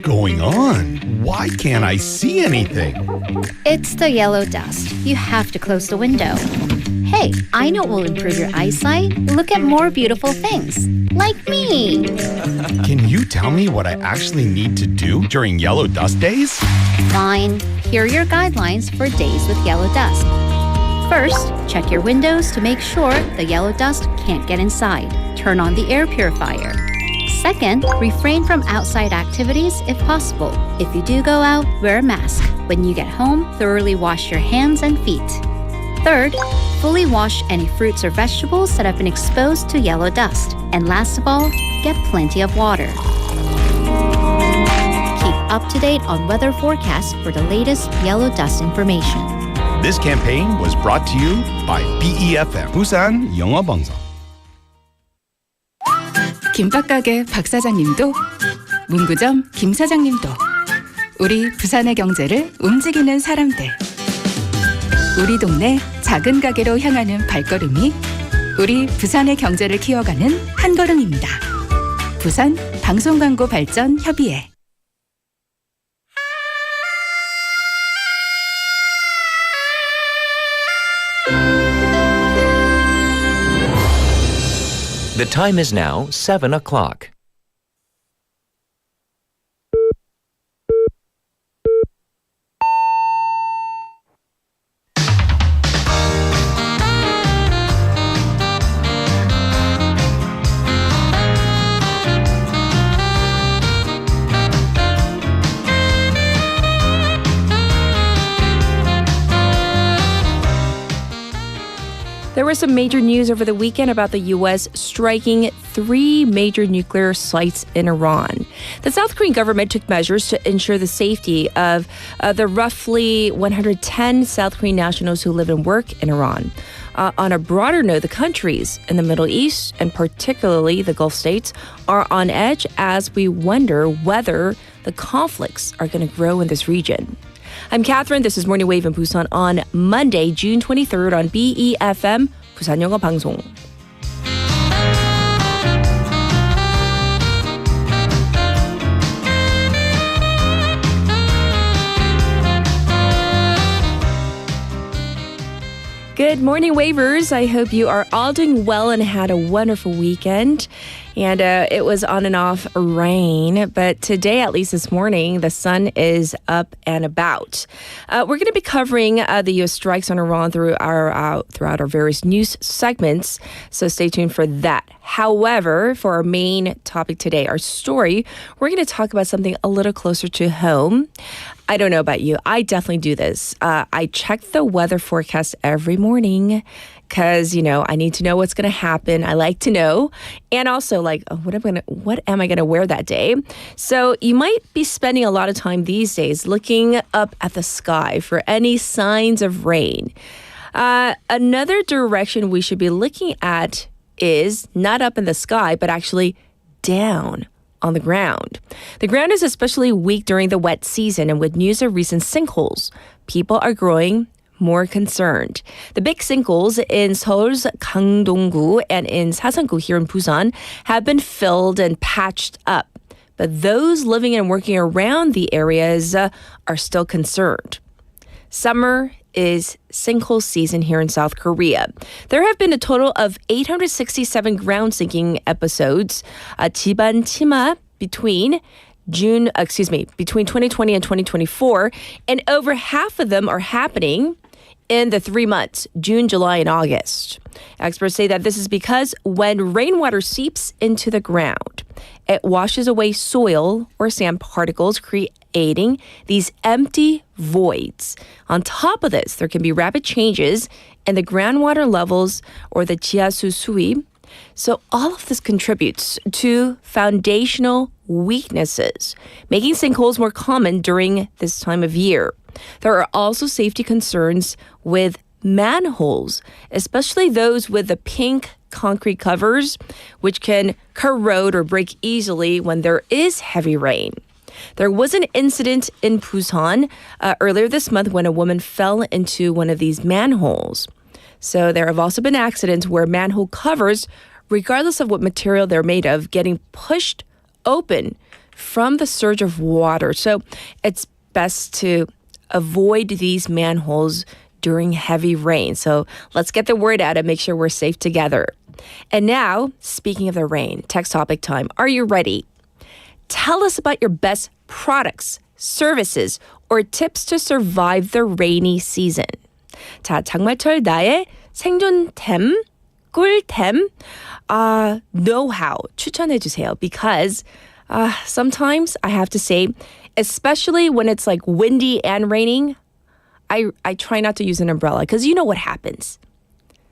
Going on? Why can't I see anything? It's the yellow dust. You have to close the window. Hey, I know what will improve your eyesight. Look at more beautiful things. Like me. Can you tell me what I actually need to do during yellow dust days? Fine. Here are your guidelines for days with yellow dust. First, check your windows to make sure the yellow dust can't get inside. Turn on the air purifier. Second, refrain from outside activities if possible. If you do go out, wear a mask. When you get home, thoroughly wash your hands and feet. Third, fully wash any fruits or vegetables that have been exposed to yellow dust. And last of all, get plenty of water. Keep up to date on weather forecasts for the latest yellow dust information. This campaign was brought to you by BEFM, 부산 영어방송. 김밥가게 박 사장님도, 문구점 김 사장님도, 우리 부산의 경제를 움직이는 사람들. 우리 동네 작은 가게로 향하는 발걸음이 우리 부산의 경제를 키워가는 한 걸음입니다. 부산 방송광고 발전 협의회. The time is now 7 o'clock. There was some major news over the weekend about the U.S. striking 3 major nuclear sites in Iran. The South Korean government took measures to ensure the safety of the roughly 110 South Korean nationals who live and work in Iran. On a broader note, the countries in the Middle East, and particularly the Gulf states, are on edge as we wonder whether the conflicts are going to grow in this region. I'm Catherine. This is Morning Wave in Busan on Monday, June 23rd on BEFM, 부산 영어 방송. Good morning, Wavers. I hope you are all doing well and had a wonderful weekend. And it was on and off rain, but today, at least this morning, the sun is up and about. We're going to be covering the U.S. strikes on Iran throughout our various news segments, so stay tuned for that. However, for our main topic today, our story, we're going to talk about something a little closer to home. I don't know about you. I definitely do this. I check the weather forecast every morning because, I need to know what's going to happen. I like to know. And also, what am I going to wear that day? So you might be spending a lot of time these days looking up at the sky for any signs of rain. Another direction we should be looking at is not up in the sky, but actually down on the ground. The ground is especially weak during the wet season, and with news of recent sinkholes, people are growing more concerned. The big sinkholes in Seoul's Gangdong-gu and in Sasan-gu here in Busan have been filled and patched up. But those living and working around the areas are still concerned. Summer is sinkhole season here in South Korea. There have been a total of 867 ground sinking episodes, 집안 침하 between 2020 and 2024, and over half of them are happening in the 3 months, June, July, and August. Experts say that this is because when rainwater seeps into the ground, it washes away soil or sand particles, creating these empty voids. On top of this, there can be rapid changes in the groundwater levels or the 지하수수위. So all of this contributes to foundational weaknesses, making sinkholes more common during this time of year. There are also safety concerns with manholes, especially those with the pink concrete covers, which can corrode or break easily when there is heavy rain. There was an incident in Busan earlier this month when a woman fell into one of these manholes. So there have also been accidents where manhole covers, regardless of what material they're made of, getting pushed open from the surge of water. So it's best to avoid these manholes during heavy rain. So let's get the word out and make sure we're safe together. And now, speaking of the rain, text topic time. Are you ready? Tell us about your best products, services, or tips to survive the rainy season. 자, 장마철 나의 생존템, 꿀템, know-how 추천해 주세요. Because sometimes I have to say, especially when it's like windy and raining, I try not to use an umbrella because you know what happens.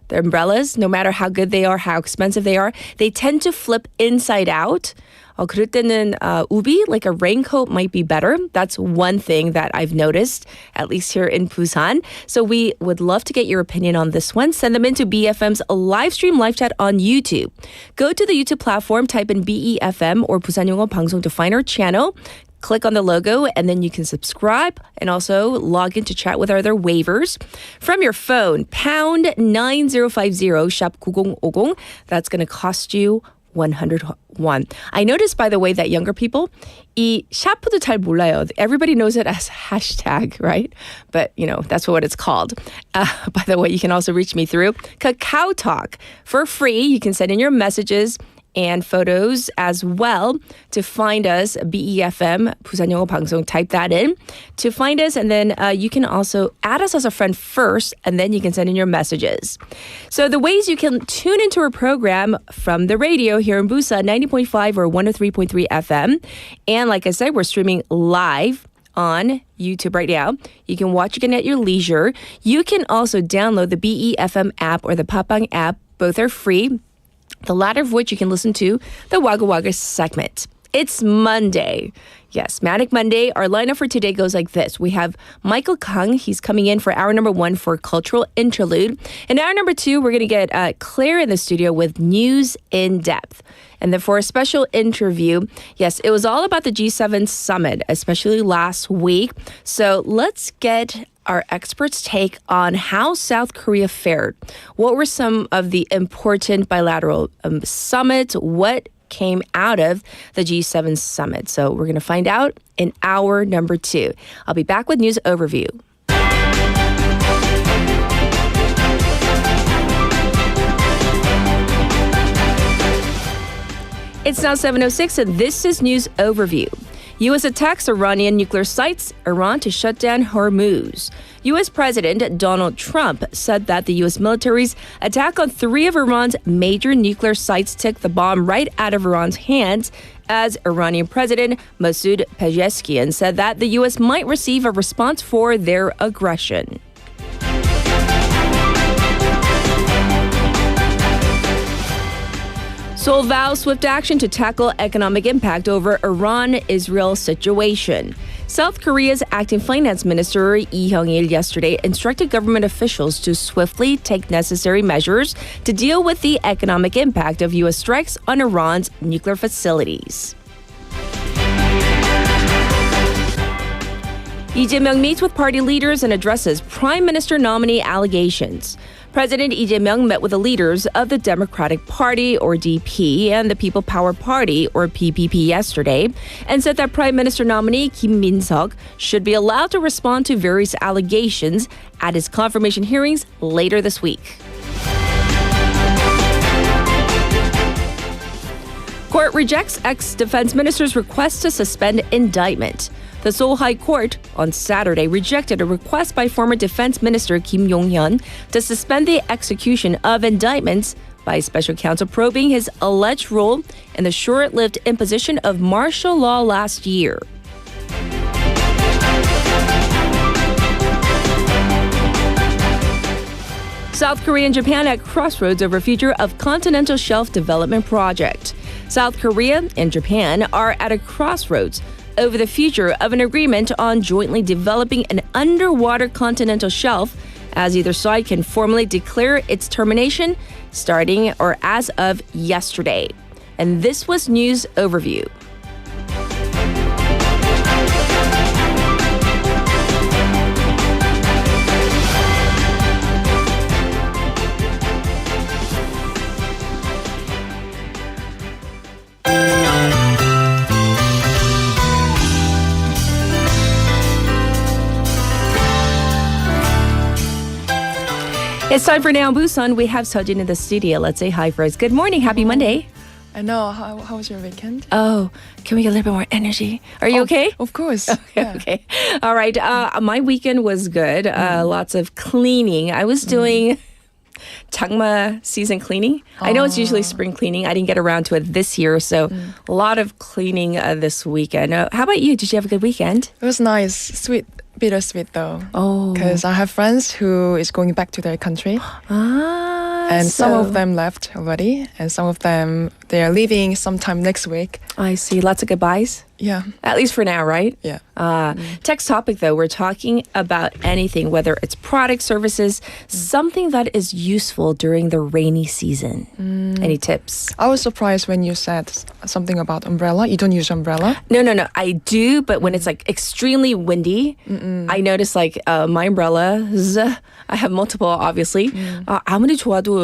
The umbrellas, no matter how good they are, how expensive they are, they tend to flip inside out. 그럴 때는 우비, like a raincoat might be better. That's one thing that I've noticed, at least here in Busan. So we would love to get your opinion on this one. Send them into BFM's live stream live chat on YouTube. Go to the YouTube platform, type in BEFM or Busan 영어 방송 to find our channel. Click on the logo and then you can subscribe and also log in to chat with our other waivers. From your phone, pound 9050, shop 9050. That's going to cost you 101. I noticed, by the way, that younger people, 이 샤프도 잘 몰라요. Everybody knows it as hashtag, right? But, you know, that's what it's called. By the way, you can also reach me through Kakao Talk. For free, you can send in your messages and photos as well to find us, BEFM, Busan 영어 방송, type that in to find us. And then you can also add us as a friend first, and then you can send in your messages. So the ways you can tune into our program from the radio here in Busan, 90.5 or 103.3 FM. And like I said, we're streaming live on YouTube right now. You can watch again at your leisure. You can also download the BEFM app or the Papang app. Both are free. The latter of which you can listen to the Wa글와글 segment. It's Monday. Yes, Manic Monday. Our lineup for today goes like this. We have Michael Kang. He's coming in for hour number 1 for Cultural Interlude. In hour number 2, we're going to get Claire in the studio with News in Depth. And then for a special interview, yes, it was all about the G7 summit, especially last week. So let's get our experts' take on how South Korea fared. What were some of the important bilateral summits? What came out of the G7 summit? So we're going to find out in hour number 2. I'll be back with news overview. It's now 7:06 and this is News Overview. U.S. attacks Iranian nuclear sites, Iran to shut down Hormuz. U.S. President Donald Trump said that the U.S. military's attack on 3 of Iran's major nuclear sites took the bomb right out of Iran's hands, as Iranian President Masoud Pezeshkian said that the U.S. might receive a response for their aggression. Seoul vows swift action to tackle economic impact over Iran-Israel situation. South Korea's acting finance minister Lee Hyung-il yesterday instructed government officials to swiftly take necessary measures to deal with the economic impact of U.S. strikes on Iran's nuclear facilities. Lee Jae-myung meets with party leaders and addresses prime minister nominee allegations. President Lee Jae-myung met with the leaders of the Democratic Party, or DP, and the People Power Party, or PPP, yesterday, and said that Prime Minister nominee Kim Min-seok should be allowed to respond to various allegations at his confirmation hearings later this week. Court rejects ex-defense minister's request to suspend indictment. The Seoul High Court on Saturday rejected a request by former Defense Minister Kim Yong-hyun to suspend the execution of indictments by special counsel probing his alleged role in the short-lived imposition of martial law last year. South Korea and Japan at crossroads over future of continental shelf development project. South Korea and Japan are at a crossroads over the future of an agreement on jointly developing an underwater continental shelf, as either side can formally declare its termination starting or as of yesterday. And this was News Overview. It's time for Now in Busan. We have Sejin in the studio. Let's say hi first. Good morning. Happy Monday. I know. How was your weekend? Oh, can we get a little bit more energy? Are you okay? Of course. Yeah. Okay. All right. My weekend was good. Lots of cleaning. I was doing 장마 season cleaning. I know it's usually spring cleaning. I didn't get around to it this year, so a lot of cleaning this weekend. How about you? Did you have a good weekend? It was nice. Sweet, bittersweet though. Oh. Because I have friends who is going back to their country. And some of them left already. And some of them, they are leaving sometime next week. I see. Lots of goodbyes. Yeah. At least for now, right? Yeah. Text topic, though, we're talking about anything, whether it's product, services, something that is useful during the rainy season. Any tips? I was surprised when you said something about umbrella. You don't use umbrella? No. I do, but when it's like extremely windy, I notice like my umbrellas, I have multiple, obviously. 아무리 좋아도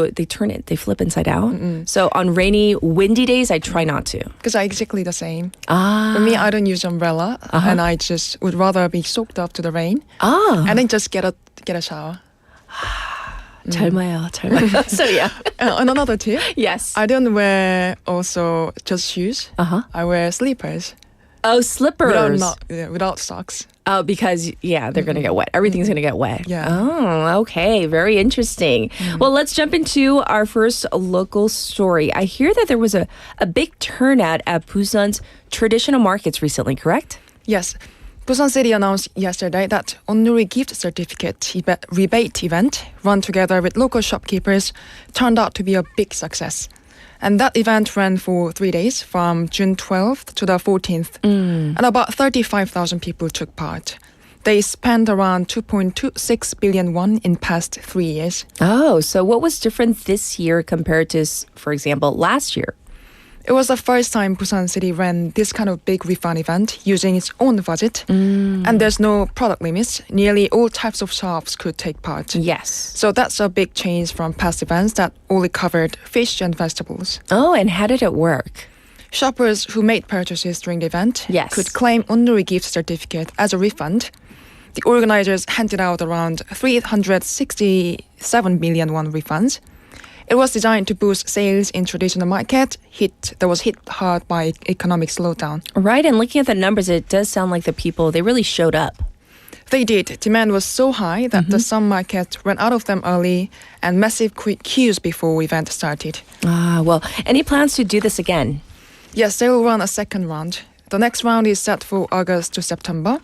they flip inside out. So on rainy, windy days, I try not to. Because I exactly the same. For me, I don't use umbrella. And I just would rather be soaked up to the rain. And then just get a shower. 젊어요. So yeah. And another tip. Yes. I don't wear also just shoes. I wear slippers. Oh, slippers. Without socks. Oh, because, yeah, they're going to get wet. Everything's going to get wet. Yeah. Oh, okay. Very interesting. Well, let's jump into our first local story. I hear that there was a big turnout at Busan's traditional markets recently, correct? Yes. Busan City announced yesterday that 온누리 gift certificate rebate event run together with local shopkeepers turned out to be a big success. And that event ran for 3 days from June 12th to the 14th. And about 35,000 people took part. They spent around 2.26 billion won in past 3 years. Oh, so what was different this year compared to, for example, last year? It was the first time Busan City ran this kind of big refund event using its own budget. And there's no product limits. Nearly all types of shops could take part. Yes. So that's a big change from past events that only covered fish and vegetables. Oh, and how did it work? Shoppers who made purchases during the event Yes. could claim 온누리 gift certificate as a refund. The organizers handed out around 367 million won refunds. It was designed to boost sales in traditional market that was hit hard by economic slowdown. Right, and looking at the numbers, it does sound like the people, they really showed up. They did. Demand was so high that some markets ran out of them early and massive queues before the event started. Well, any plans to do this again? Yes, they will run a second round. The next round is set for August to September.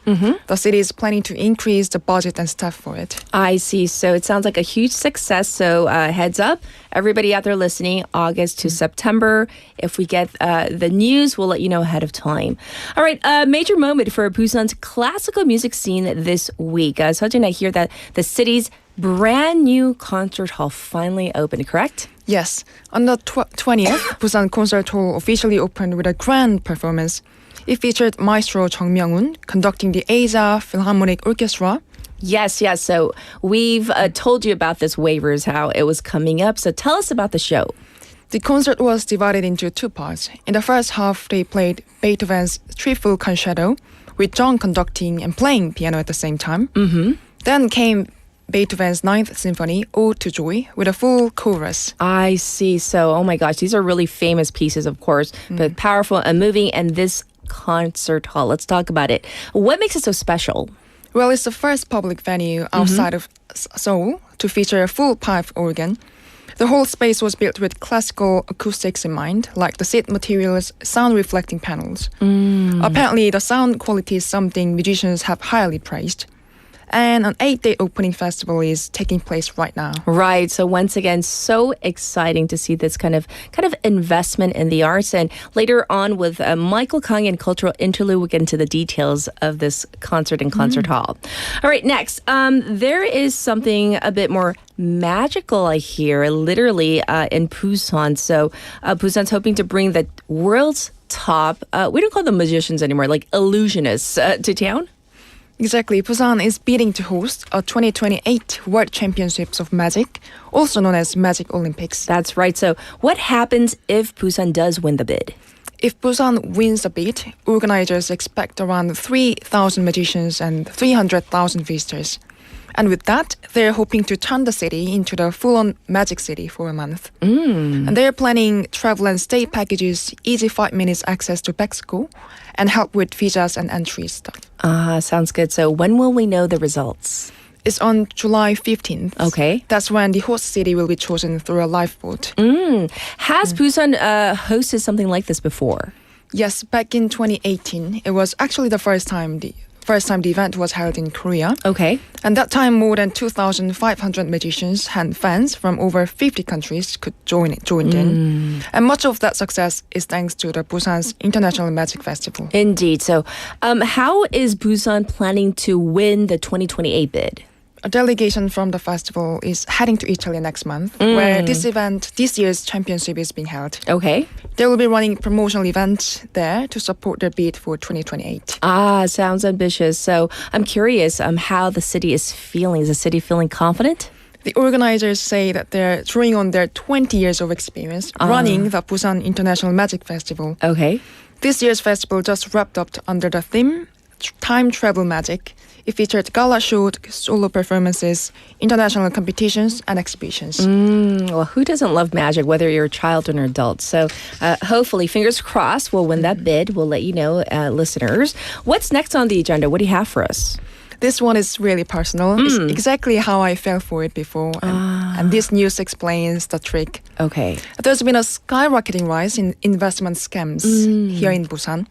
The city is planning to increase the budget and staff for it. I see. So it sounds like a huge success. So heads up, everybody out there listening, August to September. If we get the news, we'll let you know ahead of time. All right, a major moment for Busan's classical music scene this week. Sejin, I hear that the city's brand new concert hall finally opened, correct? Yes. On the 20th, Busan콘서트홀 officially opened with a grand performance. It featured Maestro Jung Myung-un conducting the Asia Philharmonic Orchestra. Yes. So we've told you about this waivers, how it was coming up. So tell us about the show. The concert was divided into two parts. In the first half, they played Beethoven's Threefold Concerto, with Jung conducting and playing piano at the same time. Then came Beethoven's Ninth Symphony, Ode to Joy, with a full chorus. I see. So, oh my gosh, these are really famous pieces, of course, but powerful and moving. And this concert hall, let's talk about it. What makes it so special? Well, it's the first public venue outside of Seoul to feature a full pipe organ. The whole space was built with classical acoustics in mind, like the seat materials, sound reflecting panels. Apparently, the sound quality is something musicians have highly praised. And an 8-day opening festival is taking place right now. Right. So once again, so exciting to see this kind of investment in the arts. And later on with Michael Kang and Cultural Interlude, we'll get into the details of this concert and concert hall. All right, next. There is something a bit more magical, I hear, literally in Busan. So Busan's hoping to bring the world's top, we don't call them magicians anymore, like illusionists to town. Exactly. Busan is bidding to host a 2028 World Championships of Magic, also known as Magic Olympics. That's right. So what happens if Busan does win the bid? If Busan wins the bid, organizers expect around 3,000 magicians and 300,000 visitors. And with that, they're hoping to turn the city into the full-on magic city for a month. And they're planning travel and stay packages, easy 5 minutes access to Mexico, and help with visas and entry stuff. Sounds good. So when will we know the results? It's on July 15th. Okay. That's when the host city will be chosen through a live vote. Has Busan hosted something like this before? Yes, back in 2018, it was actually the first time the event was held in Korea. Okay. And that time, more than 2,500 magicians and fans from over 50 countries could joined in. And much of that success is thanks to the Busan's International Magic Festival. Indeed. So how is Busan planning to win the 2028 bid? A delegation from the festival is heading to Italy next month, where this year's championship is being held. Okay. They will be running promotional events there to support their bid for 2028. Sounds ambitious. So I'm curious how the city is feeling. Is the city feeling confident? The organizers say that they're drawing on their 20 years of experience running the Busan International Magic Festival. Okay. This year's festival just wrapped up under the theme Time Travel Magic. It featured gala shows, solo performances, international competitions, and exhibitions. Well, who doesn't love magic, whether you're a child or an adult? So hopefully, fingers crossed, we'll win that bid. We'll let you know, listeners. What's next on the agenda? What do you have for us? This one is really personal. It's exactly how I fell for it before. And this news explains the trick. Okay. There's been a skyrocketing rise in investment scams here in Busan.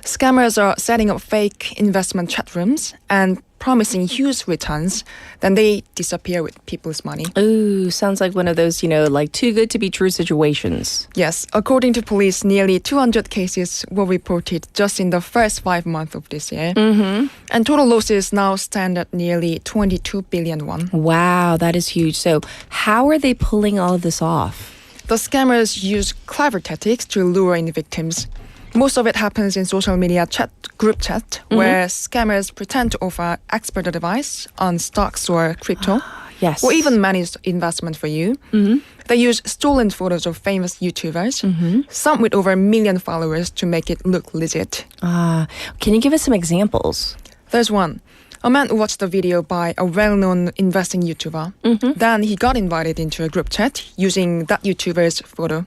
Scammers are setting up fake investment chat rooms and promising huge returns. Then they disappear with people's money. Ooh, sounds like one of those, like too good to be true situations. Yes, according to police, nearly 200 cases were reported just in the first 5 months of this year. And total losses now stand at nearly 22 billion won. Wow, that is huge. So how are they pulling all of this off? The scammers use clever tactics to lure in victims. Most of it happens in social media group chat, where scammers pretend to offer expert advice on stocks or crypto, Yes. or even manage investment for you. They use stolen photos of famous YouTubers, some with over 1 million followers, to make it look legit. Can you give us some examples? There's one. A man watched a video by a well-known investing YouTuber. Then he got invited into a group chat using that YouTuber's photo.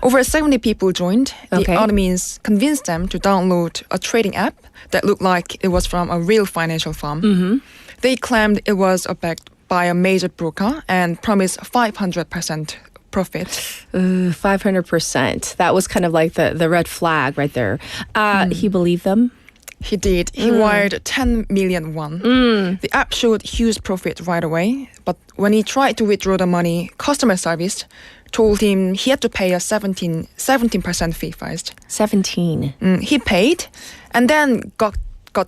Over 70 people joined. The Okay. admins convinced them to download a trading app that looked like it was from a real financial firm. They claimed it was backed by a major broker and promised 500% profit. 500%. That was kind of like the red flag right there. He believed them? He did. He wired 10 million won. The app showed huge profit right away, but when he tried to withdraw the money, customer service told him he had to pay a 17% fee first. 17. He paid and then got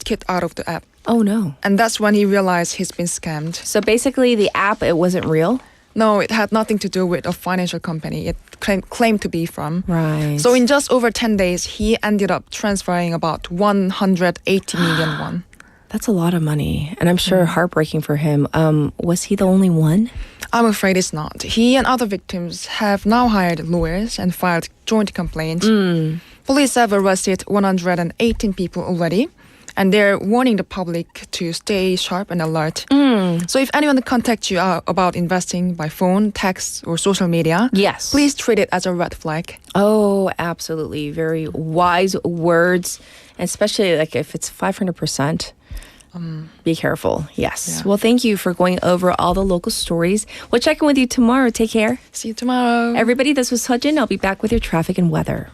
kicked out of the app. Oh, no. And that's when he realized he's been scammed. So basically the app, it wasn't real? No, it had nothing to do with a financial company it claimed to be from. Right. So in just over 10 days, he ended up transferring about 180 million won. That's a lot of money. And I'm sure heartbreaking for him. Was he the only one? I'm afraid it's not. He and other victims have now hired lawyers and filed joint complaints. Police have arrested 118 people already, and they're warning the public to stay sharp and alert. So if anyone contacts you about investing by phone, text, or social media, Yes. please treat it as a red flag. Oh, absolutely. Very wise words, especially like if it's 500%. Be careful. Yes. Yeah. Well, thank you for going over all the local stories. We'll check in with you tomorrow. Take care. See you tomorrow. Everybody, this was Sejin. I'll be back with your traffic and weather.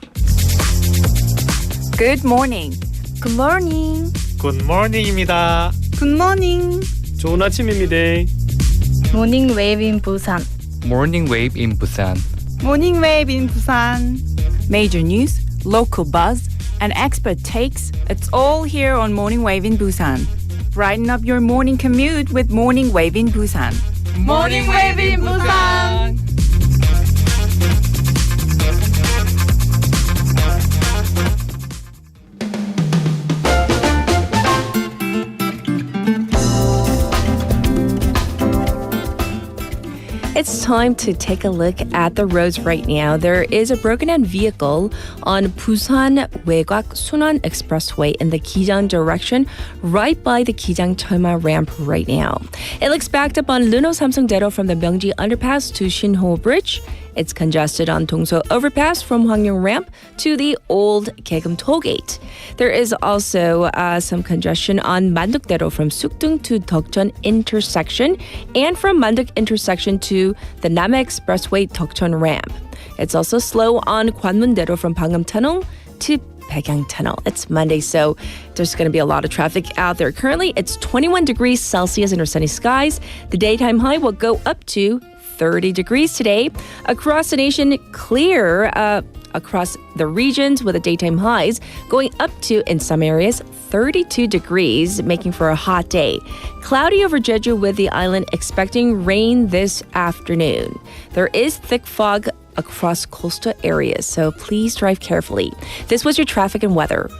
Good morning. Good morning. 굿모닝입니다. Good morning. 좋은 아침입니다. Morning wave in Busan. Morning wave in Busan. Morning wave in Busan. Major news, local buzz, and expert takes. It's all here on Morning Wave in Busan. Brighten up your morning commute with Morning Wave in Busan. Morning Wave in Busan. It's time to take a look at the roads right now. There is a broken down vehicle on Busan 외곽 순환 Expressway in the Kijang direction, right by the Kijang Cheolma ramp right now. It looks backed up on Luno Samsung-daedo from the Myeongji underpass to Sinkhole Bridge. It's congested on Dongso Overpass from Hwangyong Ramp to the old Daegum Tollgate. There is also some congestion on Manduk-daedo from Sukdung to Deokjeon intersection and from Manduk intersection to the Nama Expressway Deokjeon Ramp. It's also slow on Gwanmun-daedo from Pangnam Tunnel to Baekyang Tunnel. It's Monday, so there's going to be a lot of traffic out there. Currently, it's 21 degrees Celsius under sunny skies. The daytime high will go up to 30 degrees today. Across the nation, clear across the regions with the daytime highs going up to, in some areas, 32 degrees, making for a hot day. Cloudy over Jeju with the island expecting rain this afternoon. There is thick fog across coastal areas, so please drive carefully. This was your traffic and weather.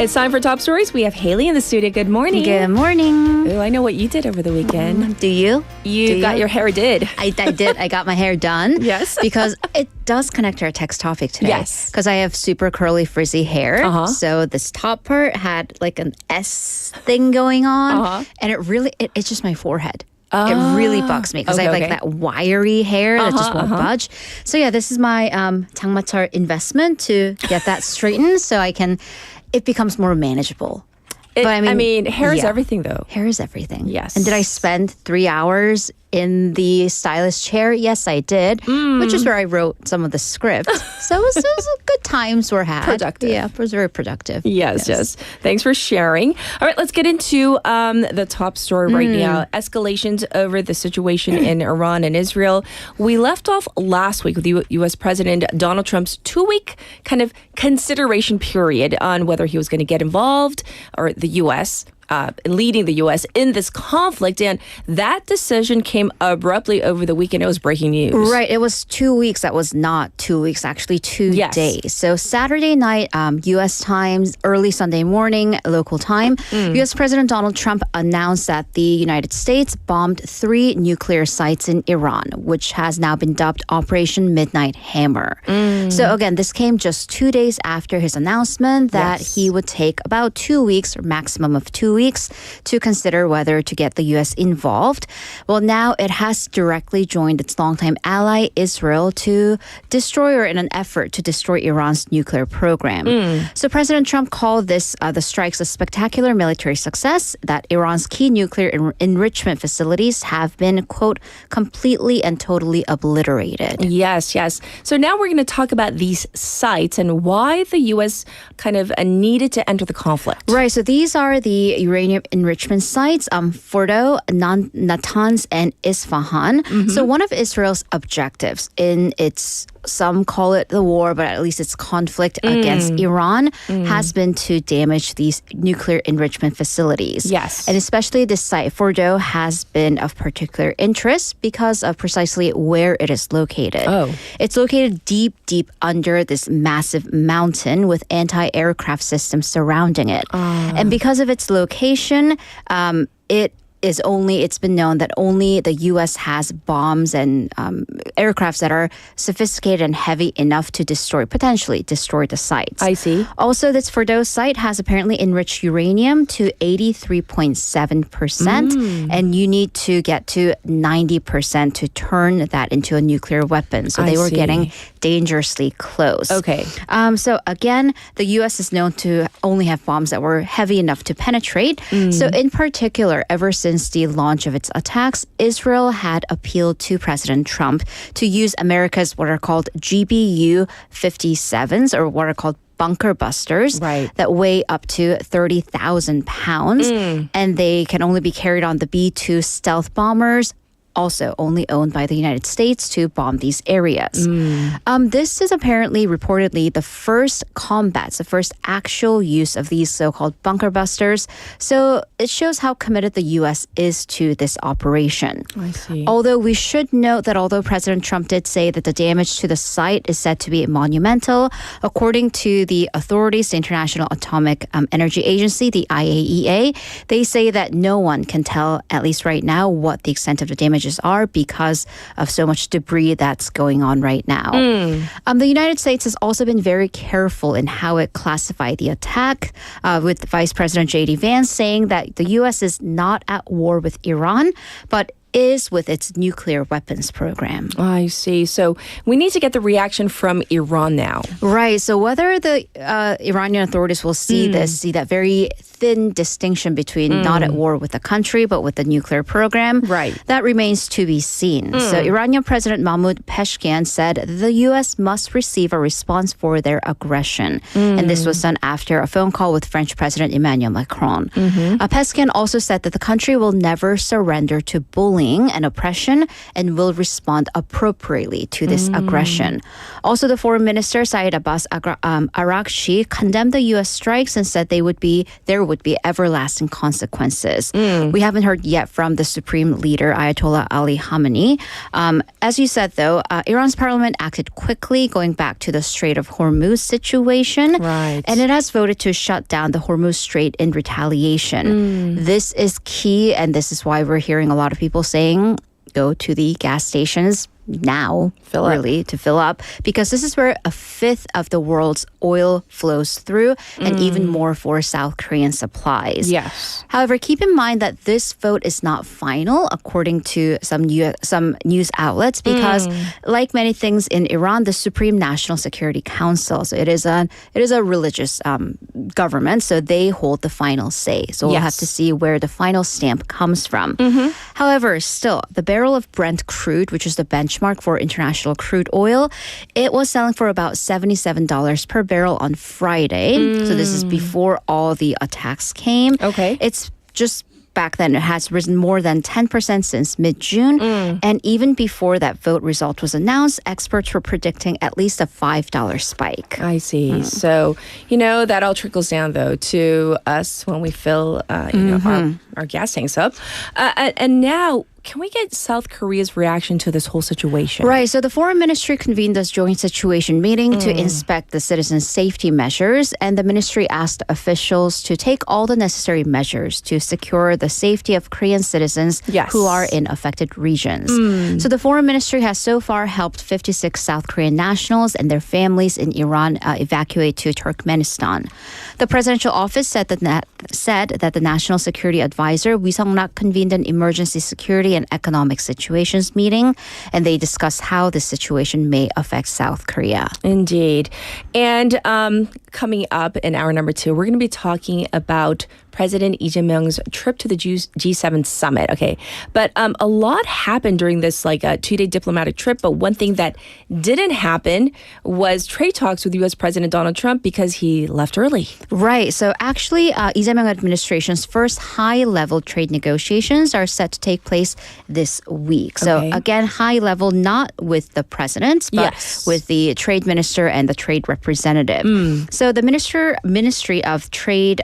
It's time for Top Stories. We have Haley in the studio. Good morning. Good morning. Oh, I know what you did over the weekend. Do you? You got your hair did. I did. I got my hair done. Yes. Because it does connect to our text topic today. Yes. Because I have super curly, frizzy hair. So this top part had like an S thing going on. And it really, it's just my forehead. It really bugs me because I have like that wiry hair that just won't budge. So yeah, this is my 장마철 investment to get that straightened so it becomes more manageable. But I mean, hair is everything though. Hair is everything. Yes. And did I spend 3 hours in the stylist chair? Yes, I did, which is where I wrote some of the script. So it was good times were had. Productive. Yeah, it was very productive. Yes. Thanks for sharing. All right, let's get into the top story right now. Escalations over the situation in Iran and Israel. We left off last week with U.S. President Donald Trump's 2-week kind of consideration period on whether he was going to get involved or the U.S. Leading the U.S. in this conflict. And that decision came abruptly over the weekend. It was breaking news. Right. It was 2 weeks. That was not 2 weeks, actually 2 days. So Saturday night, U.S. time, early Sunday morning, local time, U.S. President Donald Trump announced that the United States bombed 3 nuclear sites in Iran, which has now been dubbed Operation Midnight Hammer. So again, this came just 2 days after his announcement that he would take about 2 weeks or maximum of 2 weeks to consider whether to get the U.S. involved. Well, now it has directly joined its longtime ally, Israel, to destroy or in an effort to destroy Iran's nuclear program. So President Trump called the strikes a spectacular military success, that Iran's key nuclear enrichment facilities have been, quote, completely and totally obliterated. Yes. So now we're going to talk about these sites and why the U.S. kind of needed to enter the conflict. Right. So these are the uranium enrichment sites, Fordo, Natanz, and Isfahan. So one of Israel's objectives in its, some call it the war, but at least its conflict against Iran has been to damage these nuclear enrichment facilities. Yes. And especially this site, Fordo, has been of particular interest because of precisely where it is located. It's located deep under this massive mountain with anti-aircraft systems surrounding it. And because of its location, it's been known that only the U.S. has bombs and aircrafts that are sophisticated and heavy enough to potentially destroy the sites. I see. Also, this Fordo site has apparently enriched uranium to 83.7%, and you need to get to 90% to turn that into a nuclear weapon. So they were getting dangerously close. Okay. So again, the U.S. is known to only have bombs that were heavy enough to penetrate. So in particular, ever since the launch of its attacks, Israel had appealed to President Trump to use America's what are called GBU-57s, or what are called bunker busters, that weigh up to 30,000 pounds. And they can only be carried on the B-2 stealth bombers, also only owned by the United States, to bomb these areas. This is apparently reportedly the first actual use of these so-called bunker busters. So it shows how committed the U.S. is to this operation. I see. Although we should note that although President Trump did say that the damage to the site is said to be monumental, according to the authorities, the International Atomic Energy Agency, the IAEA, they say that no one can tell, at least right now, what the extent of the damages are because of so much debris that's going on right now. The United States has also been very careful in how it classified the attack, with Vice President J.D. Vance saying that the U.S. is not at war with Iran, but is with its nuclear weapons program. I see. So we need to get the reaction from Iran now. Right. So whether the Iranian authorities will see that very thin distinction between not at war with the country, but with the nuclear program, right, that remains to be seen. So Iranian President Mahmoud Pezeshkian said the U.S. must receive a response for their aggression. And this was done after a phone call with French President Emmanuel Macron. Pezeshkian also said that the country will never surrender to bullying and oppression and will respond appropriately to this aggression. Also, the foreign minister Saeed Abbas Araghchi condemned the U.S. strikes and said there would be everlasting consequences. We haven't heard yet from the supreme leader Ayatollah Ali Khamenei. As you said, though, Iran's parliament acted quickly, going back to the Strait of Hormuz situation, right, and it has voted to shut down the Hormuz Strait in retaliation. This is key, and this is why we're hearing a lot of people saying, go to the gas stations now, to fill up, because this is where a fifth of the world's oil flows through, and even more for South Korean supplies. Yes. However, keep in mind that this vote is not final, according to some news outlets, because like many things in Iran, the Supreme National Security Council, so it is a religious government, so they hold the final say. So we'll have to see where the final stamp comes from. However, still, the barrel of Brent crude, which is the benchmark for international crude oil, it was selling for about $77 per barrel on Friday. So this is before all the attacks came. Okay. It's just back then, it has risen more than 10% since mid-June. And even before that vote result was announced, experts were predicting at least a $5 spike. I see. So, that all trickles down, though, to us when we fill our gas tanks up. And now, can we get South Korea's reaction to this whole situation? Right. So the Foreign Ministry convened this joint situation meeting to inspect the citizens' safety measures, and the ministry asked officials to take all the necessary measures to secure the safety of Korean citizens who are in affected regions. So the Foreign Ministry has so far helped 56 South Korean nationals and their families in Iran evacuate to Turkmenistan. The presidential office said that the National Security Advisor Wee Sung-rak convened an emergency security and economic situations meeting, and they discussed how this situation may affect South Korea. Indeed. And coming up in hour number 2, we're going to be talking about President Lee Jae-myung's trip to the G7 summit. Okay, but a lot happened during this 2-day diplomatic trip, but one thing that didn't happen was trade talks with U.S. President Donald Trump because he left early. Right. So actually, Lee Jae-myung administration's first high-level trade negotiations are set to take place this week. So again, high level, not with the president, but with the trade minister and the trade representative. So the Ministry of Trade,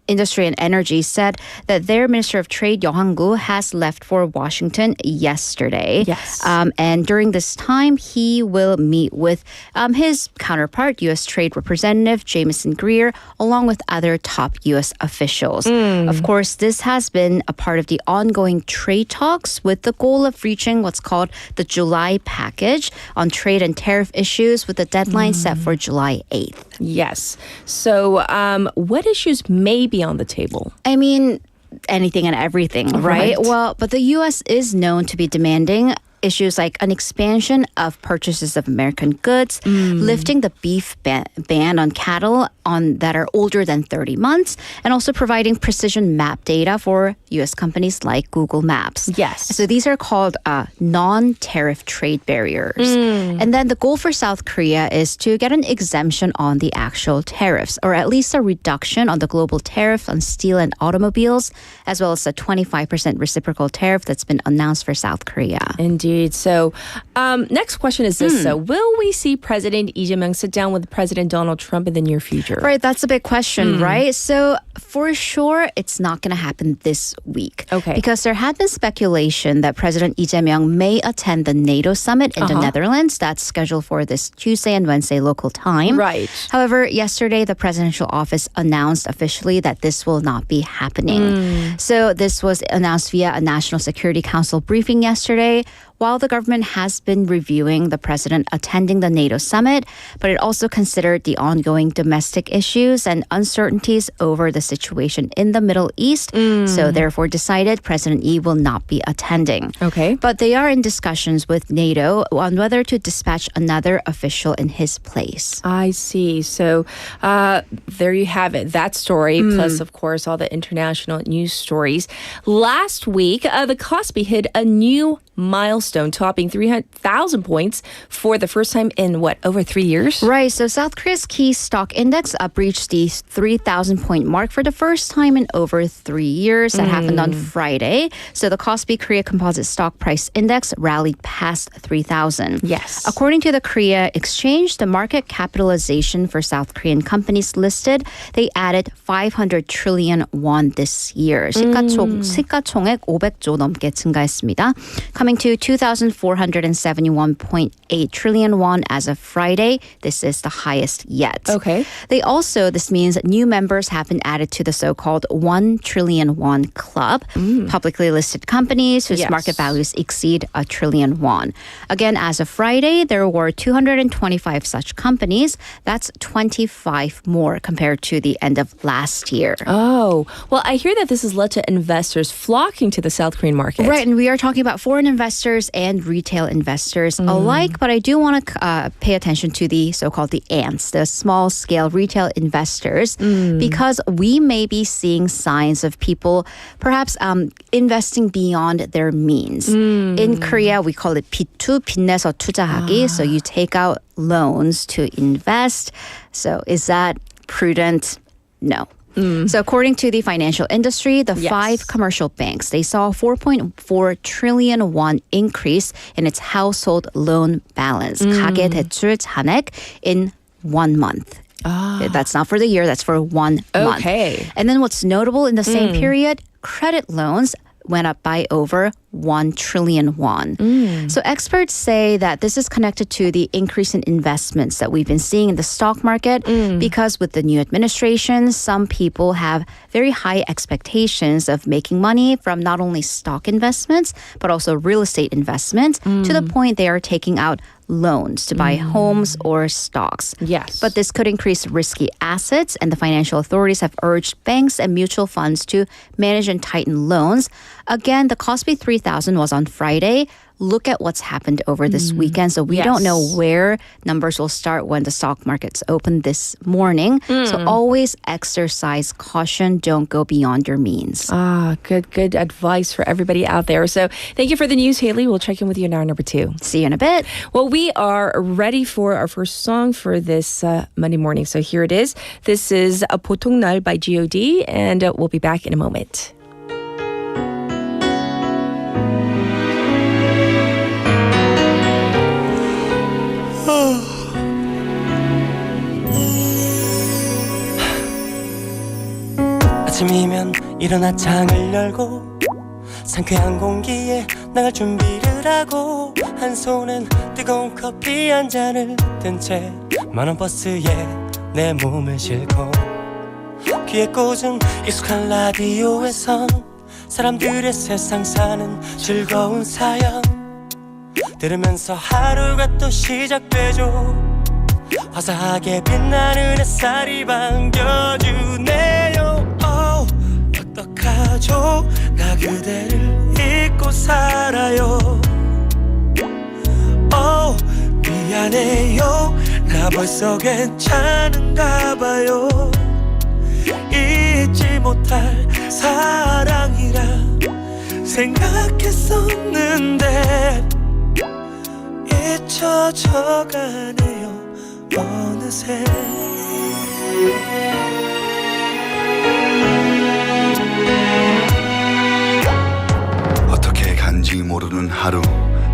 Industry and Energy said that their Minister of Trade, Yeo Hang-gu, has left for Washington yesterday. And during this time, he will meet with his counterpart, U.S. Trade Representative Jamieson Greer, along with other top U.S. officials. Of course, this has been a part of the ongoing trade talks with the goal of reaching what's called the July package on trade and tariff issues, with the deadline set for July 8th. Yes. So what issues may be on the table? I mean, anything and everything, right? Well, but the U.S. is known to be demanding issues like an expansion of purchases of American goods, lifting the beef ban on cattle that are older than 30 months, and also providing precision map data for U.S. companies like Google Maps. Yes. So these are called non-tariff trade barriers. And then the goal for South Korea is to get an exemption on the actual tariffs, or at least a reduction on the global tariff on steel and automobiles, as well as a 25% reciprocal tariff that's been announced for South Korea. Indeed. So next question is this. So will we see President Lee Jae-myung sit down with President Donald Trump in the near future? Right, that's a big question, right? So for sure, it's not going to happen this week. Okay. Because there had been speculation that President Lee Jae-myung may attend the NATO summit in the Netherlands. That's scheduled for this Tuesday and Wednesday local time. Right. However, yesterday, the presidential office announced officially that this will not be happening. So this was announced via a National Security Council briefing yesterday. While the government has been reviewing the president attending the NATO summit, but it also considered the ongoing domestic issues and uncertainties over the situation in the Middle East. So therefore decided President Lee will not be attending. Okay. But they are in discussions with NATO on whether to dispatch another official in his place. I see. So there you have it. That story, plus, of course, all the international news stories. Last week, the Kospi hit a new milestone, topping 300,000 points for the first time in, over 3 years? Right. So South Korea's key stock index breached the 3,000 point mark for the first time in over 3 years. That happened on Friday. So the Kospi Korea Composite Stock Price Index rallied past 3,000. Yes. According to the Korea Exchange, the market capitalization for South Korean companies listed, they added 500 trillion won this year. 시가총액 500조 넘게 증가했습니다. Coming to 2,471.8 trillion won as of Friday. This is the highest yet. Okay. This means new members have been added to the so-called 1 trillion won club, publicly listed companies whose market values exceed 1 trillion won. Again, as of Friday, there were 225 such companies. That's 25 more compared to the end of last year. Oh, well, I hear that this has led to investors flocking to the South Korean market. Right, and we are talking about foreign investors and retail investors alike, but I do want to pay attention to the so-called the ants, the small-scale retail investors, because we may be seeing signs of people perhaps investing beyond their means. In Korea, we call it 빚투, 빚내서 투자하기. So you take out loans to invest. So is that prudent? No. So according to the financial industry, the 5 commercial banks, they saw a 4.4 trillion won increase in its household loan balance, 가계대출 잔액, in 1 month. That's not for the year, that's for 1 month. Okay. And then what's notable in the same period, credit loans went up by over 1 trillion won. So experts say that this is connected to the increase in investments that we've been seeing in the stock market because with the new administration, some people have very high expectations of making money from not only stock investments, but also real estate investments to the point they are taking out loans to buy homes or stocks. Yes. But this could increase risky assets, and the financial authorities have urged banks and mutual funds to manage and tighten loans. Again, the Kospi 3,000 was on Friday. Look at what's happened over this weekend. So we don't know where numbers will start when the stock markets open this morning. So always exercise caution. Don't go beyond your means. Good advice for everybody out there. So thank you for the news, Haley. We'll check in with you in hour number 2. See you in a bit. Well, we are ready for our first song for this Monday morning. So here it is. This is 보통 날 by G.O.D. and we'll be back in a moment. 아침이면 일어나 창을 열고 상쾌한 공기에 나갈 준비를 하고 한 손엔 뜨거운 커피 한 잔을 든 채 만원 버스에 내 몸을 싣고 귀에 꽂은 익숙한 라디오에선 사람들의 세상 사는 즐거운 사연 들으면서 하루가 또 시작되죠. 화사하게 빛나는 햇살이 반겨주네요. 어떡하죠? 나 그대를 잊고 살아요. 미안해요 나 벌써 괜찮은가 봐요 잊지 못할 사랑이라 생각했었는데 잊혀져 가네요 어느새 어떻게 간지 모르는 하루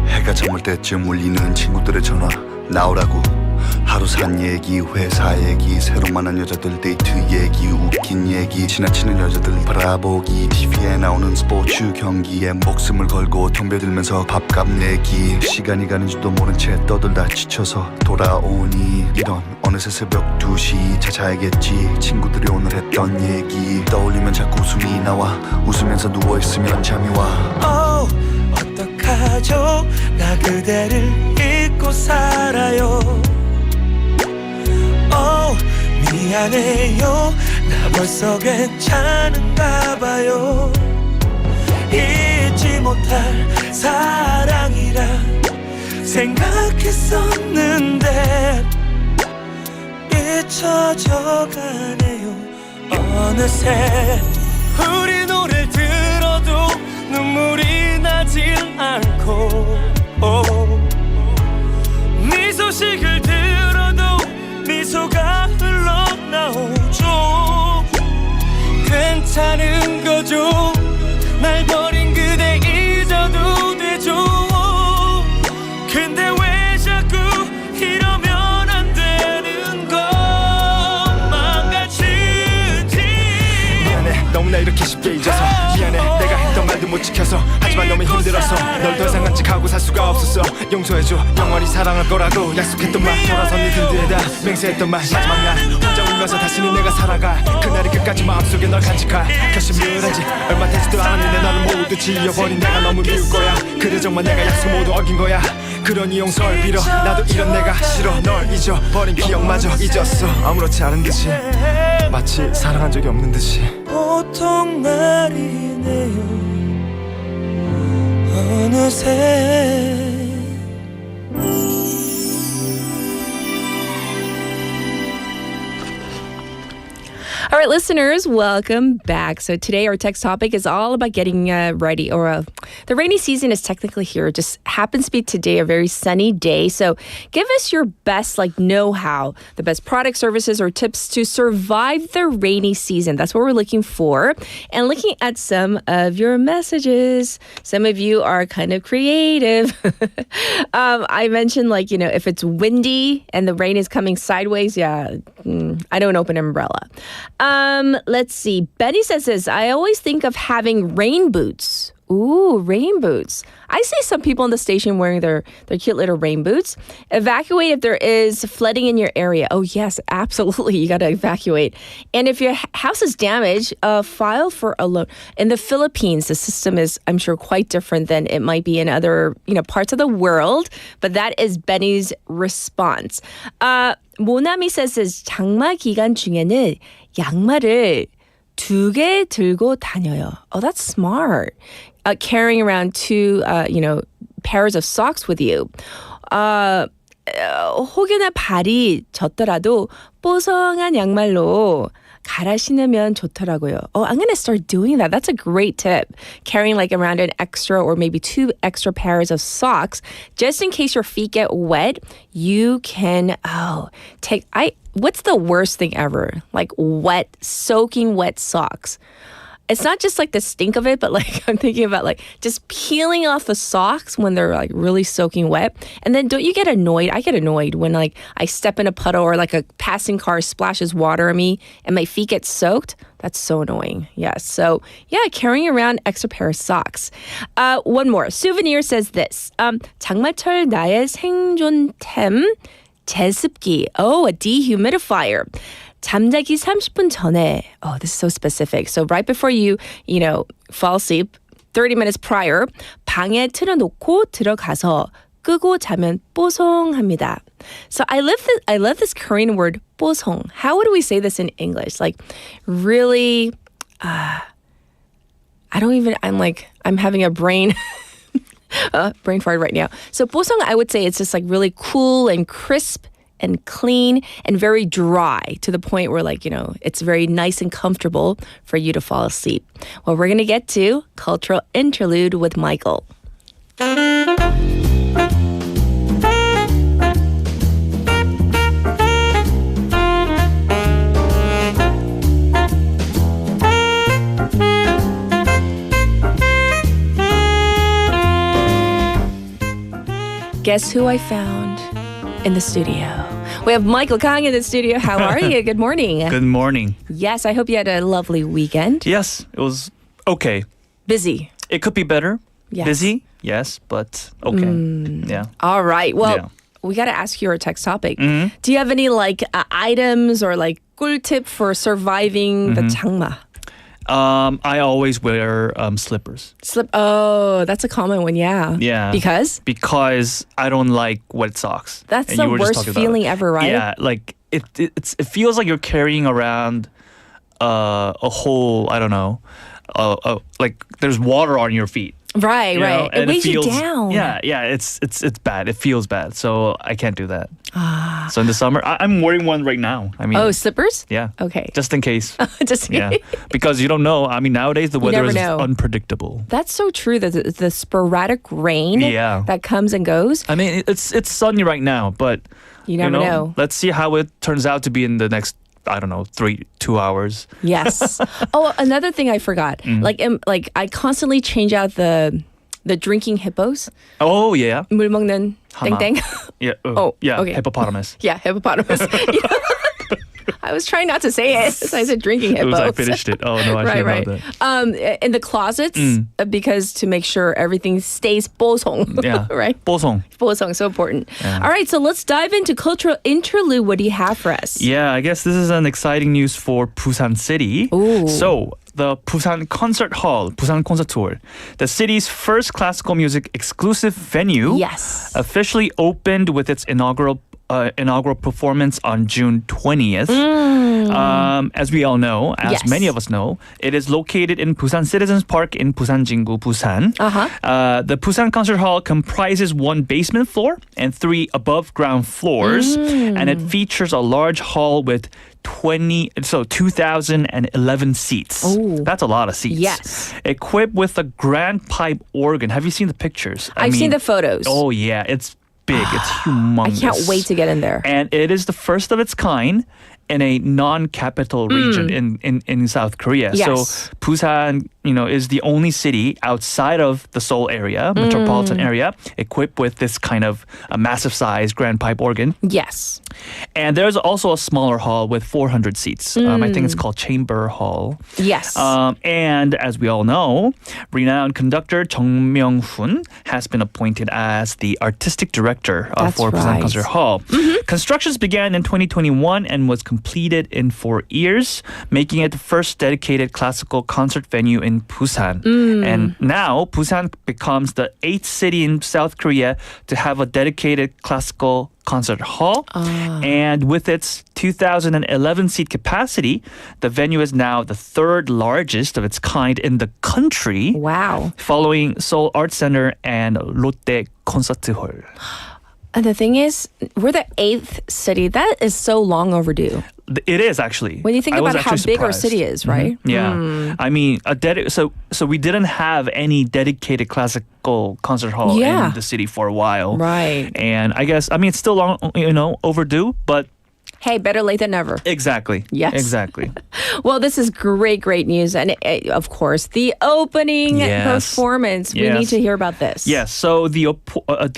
해가 저물 때쯤 울리는 친구들의 전화 나오라고 하루 산 얘기 회사 얘기 새로 만난 여자들 데이트 얘기 웃긴 얘기 지나치는 여자들 바라보기 TV에 나오는 스포츠 경기에 목숨을 걸고 덤벼들면서 밥값 내기 시간이 가는 줄도 모른 채 떠들다 지쳐서 돌아오니 이런 어느새 새벽 2시 자자야겠지 친구들이 오늘 했던 얘기 떠올리면 자꾸 웃음이 나와 웃으면서 누워있으면 잠이 와 어떡하죠 나 그대를 잊고 살아요 미안해요 나 벌써 괜찮은가 봐요 잊지 못할 사랑이라 생각했었는데 잊혀져 가네요 어느새 우리 노래를 들어도 눈물이 나질 않고 네 소식을 들어도 미소가 흘러나오죠 괜찮은 거죠 날 버린 그대 잊어도 되죠 근데 왜 자꾸 이러면 안 되는 것만 같은지 미안해 너무나 이렇게 쉽게 잊어서 미안해 내가 했던 말도 못 지켜서 하지만 너무 힘들어서 널 더 이상 간직하고 살 수가 없었어 용서해줘 영원히 사랑할 거라고 약속했던 말 돌아서 네 등 뒤에다 맹세했던 말 마지막 날 혼자 울면서 다시는 내가 살아갈 그날이 끝까지 마음속에 널 간직할 결심을 한지 얼마 되지도 않았는데 너를 모두 지워버린 내가 너무 미울 거야 그래 정말 내가 약속 모두 어긴 거야 그러니 용서를 빌어 나도 이런 내가 싫어 널 잊어버린 기억마저 잊었어 아무렇지 않은 듯이 마치 사랑한 적이 없는 듯이 보통 날이네요 어느새 All right, listeners, welcome back. So today our text topic is all about getting ready, or the rainy season is technically here. It just happens to be today, a very sunny day. So give us your best know-how, the best product, services, or tips to survive the rainy season. That's what we're looking for. And looking at some of your messages, some of you are kind of creative. I mentioned if it's windy and the rain is coming sideways, I don't open an umbrella. Let's see. Benny says this, I always think of having rain boots. Ooh, rain boots. I see some people in the station wearing their cute little rain boots. Evacuate if there is flooding in your area. Oh, yes, absolutely. You got to evacuate. And if your house is damaged, file for a loan. In the Philippines, the system is, I'm sure, quite different than it might be in other parts of the world. But that is Benny's response. 모나미 says, 장마 기간 중에는 양말을 2개 들고 다녀요. Oh, that's smart. Carrying around 2, pairs of socks with you. 혹여나 발이 젖더라도 뽀송한 양말로 갈아 신으면 좋더라고요. Oh, I'm going to start doing that. That's a great tip. Carrying around an extra or maybe 2 extra pairs of socks. Just in case your feet get wet, you can, what's the worst thing ever? Soaking wet socks. It's not just the stink of it, but I'm thinking about just peeling off the socks when they're really soaking wet. And then don't you get annoyed? I get annoyed when I step in a puddle or a passing car splashes water on me and my feet get soaked. That's so annoying. Yes. So carrying around extra pair of socks. One more. Souvenir says this. 장마철 나의 생존템 제습기. Oh, a dehumidifier. 잠자기 30분 전에. Oh, this is so specific. So right before you fall asleep, 30 minutes prior, 방에 틀어놓고 들어가서 끄고 자면 뽀송합니다. So I love this Korean word 뽀송. How would we say this in English? Really, I'm having a brain brain fart right now. So Busan, I would say it's just like really cool and crisp and clean and very dry to the point where it's very nice and comfortable for you to fall asleep. Well, we're going to get to Cultural Interlude with Michael. Guess who I found in the studio? We have Michael Kang in the studio. How are you? Good morning. Good morning. Yes, I hope you had a lovely weekend. Yes, it was okay. Busy. It could be better. Yes. Busy, yes, but okay. Yeah. All right. Well, we got to ask you our text topic. Mm-hmm. Do you have any items or 꿀tip for surviving the 장마? I always wear slippers. Oh, that's a common one, yeah. Yeah. Because? Because I don't like wet socks. That's And the you were just worst talking about feeling it. ever, right? Yeah, it feels like you're carrying around a whole, I don't know, like there's water on your feet. Right, right. It weighs you down. Yeah, it's bad. It feels bad. So I can't do that. So in the summer, I'm wearing one right now. I mean, slippers? Yeah. Okay. Just in case. Just yeah. Because you don't know. I mean, nowadays the weather is know. unpredictable. That's so true. The sporadic rain that comes and goes. I mean, it's sunny right now, but you never know. Let's see how it turns out to be in the next, I don't know, 2 hours. Yes. Oh, another thing I forgot. I constantly change out the drinking hippos. Oh yeah. 물 먹는 땡땡. Yeah. Yeah. Okay. Hippopotamus. Yeah, hippopotamus. I was trying not to say it, so I said drinking hippos. I finished it. Oh no, I should have known that. In the closets, because to make sure everything stays 뽀송. Yeah. Right? 뽀송. 뽀송, so important. Yeah. All right, so let's dive into Cultural Interlude. What do you have for us? Yeah, I guess this is an exciting news for Busan City. Ooh. So, the Busan Concert Hall, Busan콘서트홀, the city's first classical music exclusive venue, officially opened with its inaugural performance on June 20th. As we all know, many of us know, it is located in Busan Citizens Park in Busan Jingu, Busan. The Busan Concert Hall comprises one basement floor and 3 above ground floors, and it features a large hall with 2,011 seats. Ooh. That's a lot of seats. Yes. Equipped with a grand pipe organ. Have you seen the pictures? I've seen the photos. Oh yeah, it's big. It's humongous. I can't wait to get in there. And it is the first of its kind in a non-capital region in South Korea. Yes. So Busan, is the only city outside of the Seoul area, metropolitan area, equipped with this kind of a massive size grand pipe organ. Yes. And there's also a smaller hall with 400 seats. I think it's called Chamber Hall. Yes. And as we all know, renowned conductor Jung has been appointed as the artistic director for Busan Concert Hall. Constructions began in 2021 and was completed in 4 years, making it the first dedicated classical concert venue in Busan. And now Busan becomes the 8th city in South Korea to have a dedicated classical concert hall. And with its 2,011 seat capacity, the venue is now the 3rd largest of its kind in the country. Wow. Following Seoul Arts Center and Lotte Concert홀. And the thing is, we're the 8th city. That is so long overdue. It is actually. When you think about how big our city is, right? Yeah. I mean, so we didn't have any dedicated classical concert hall in the city for a while. Right. And I guess, it's still long, overdue, but hey, better late than never. Exactly. Yes. Exactly. Well, this is great news. And of course, the opening performance. We need to hear about this. Yes. So the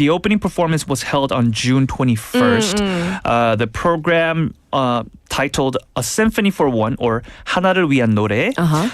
opening performance was held on June 21st. The program titled A Symphony for One, or 하나를 위한 노래.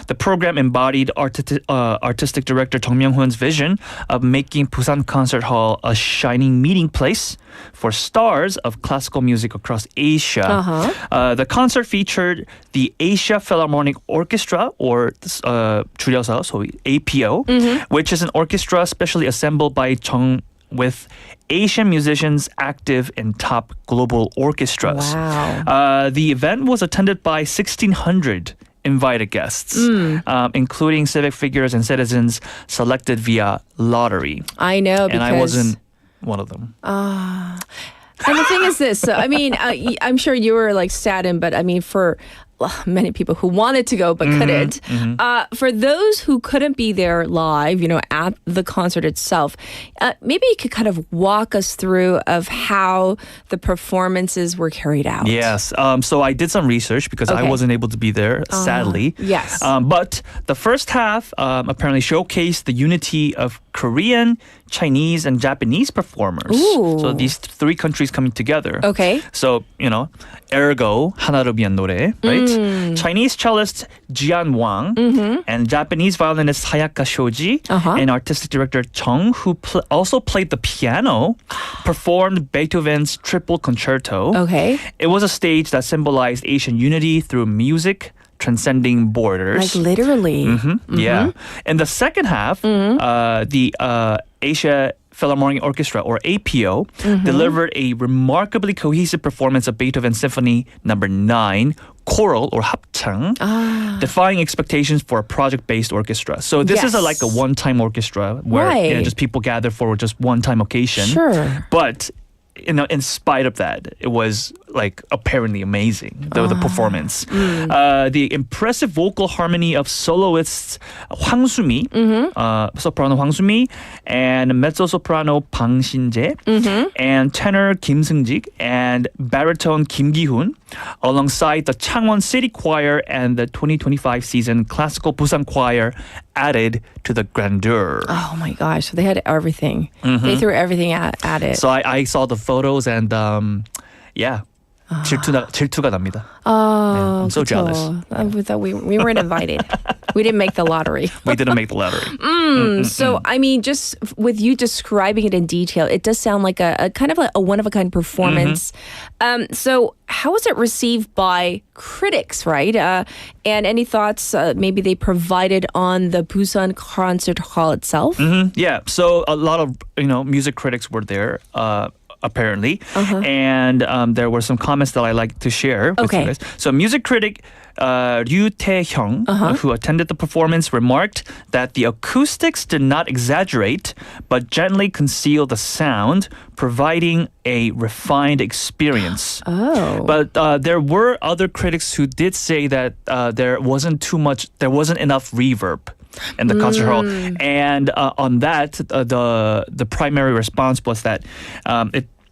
The program embodied artistic director Jung Myung-hoon's vision of making Busan Concert Hall a shining meeting place for stars of classical music across Asia. The concert featured the Asia Philharmonic Orchestra, or 줄여서 so APO, which is an orchestra specially assembled by Jung with Asian musicians active in top global orchestras. Wow. The event was attended by 1,600 invited guests, including civic figures and citizens selected via lottery. I know, because and I wasn't one of them. And the thing is this, so, I mean, I'm sure you were like saddened, but I mean, for many people who wanted to go but couldn't, for those who couldn't be there live, at the concert itself, maybe you could kind of walk us through of how the performances were carried out. Yes. So I did some research because I wasn't able to be there, sadly. Yes. But the first half apparently showcased the unity of Korean, Chinese, and Japanese performers. Ooh. So these three countries coming together. Okay. So, ergo, 하나를 위한 노래, right? Chinese cellist Jian Wang and Japanese violinist Sayaka Shoji and artistic director Chung, who also played the piano, performed Beethoven's Triple Concerto. Okay. It was a stage that symbolized Asian unity through music, transcending borders. Like literally. Yeah. In the second half, the Asia Philharmonic Orchestra, or APO, delivered a remarkably cohesive performance of Beethoven's Symphony No. 9, choral or 합창, defying expectations for a project-based orchestra. So this is like a one-time orchestra where just people gather for just one-time occasion. Sure. But in spite of that, it was like apparently amazing, the performance. The impressive vocal harmony of soloists Hwang Sumi, soprano Hwang Sumi, and mezzo-soprano Bang Shin-jae, and tenor Kim Seung-jik, and baritone Kim Gi-hoon, alongside the Changwon City Choir and the 2025 season Classical Busan Choir added to the grandeur. Oh my gosh, so they had everything. They threw everything at it. So I saw the photos and 질투가 납니다. I'm so jealous. We weren't invited. We didn't make the lottery. We didn't make the lottery. So, I mean, just with you describing it in detail, it does sound like a kind of a one-of-a-kind performance. So how was it received by critics, right? And any thoughts maybe they provided on the Busan Concert Hall itself? Yeah, so a lot of music critics were there. Apparently, and there were some comments that I like to share with you guys. So music critic Ryu Tae-hyung, who attended the performance, remarked that the acoustics did not exaggerate, but gently conceal the sound, providing a refined experience. But there were other critics who did say that there wasn't enough reverb in the concert hall. And on that, the primary response was that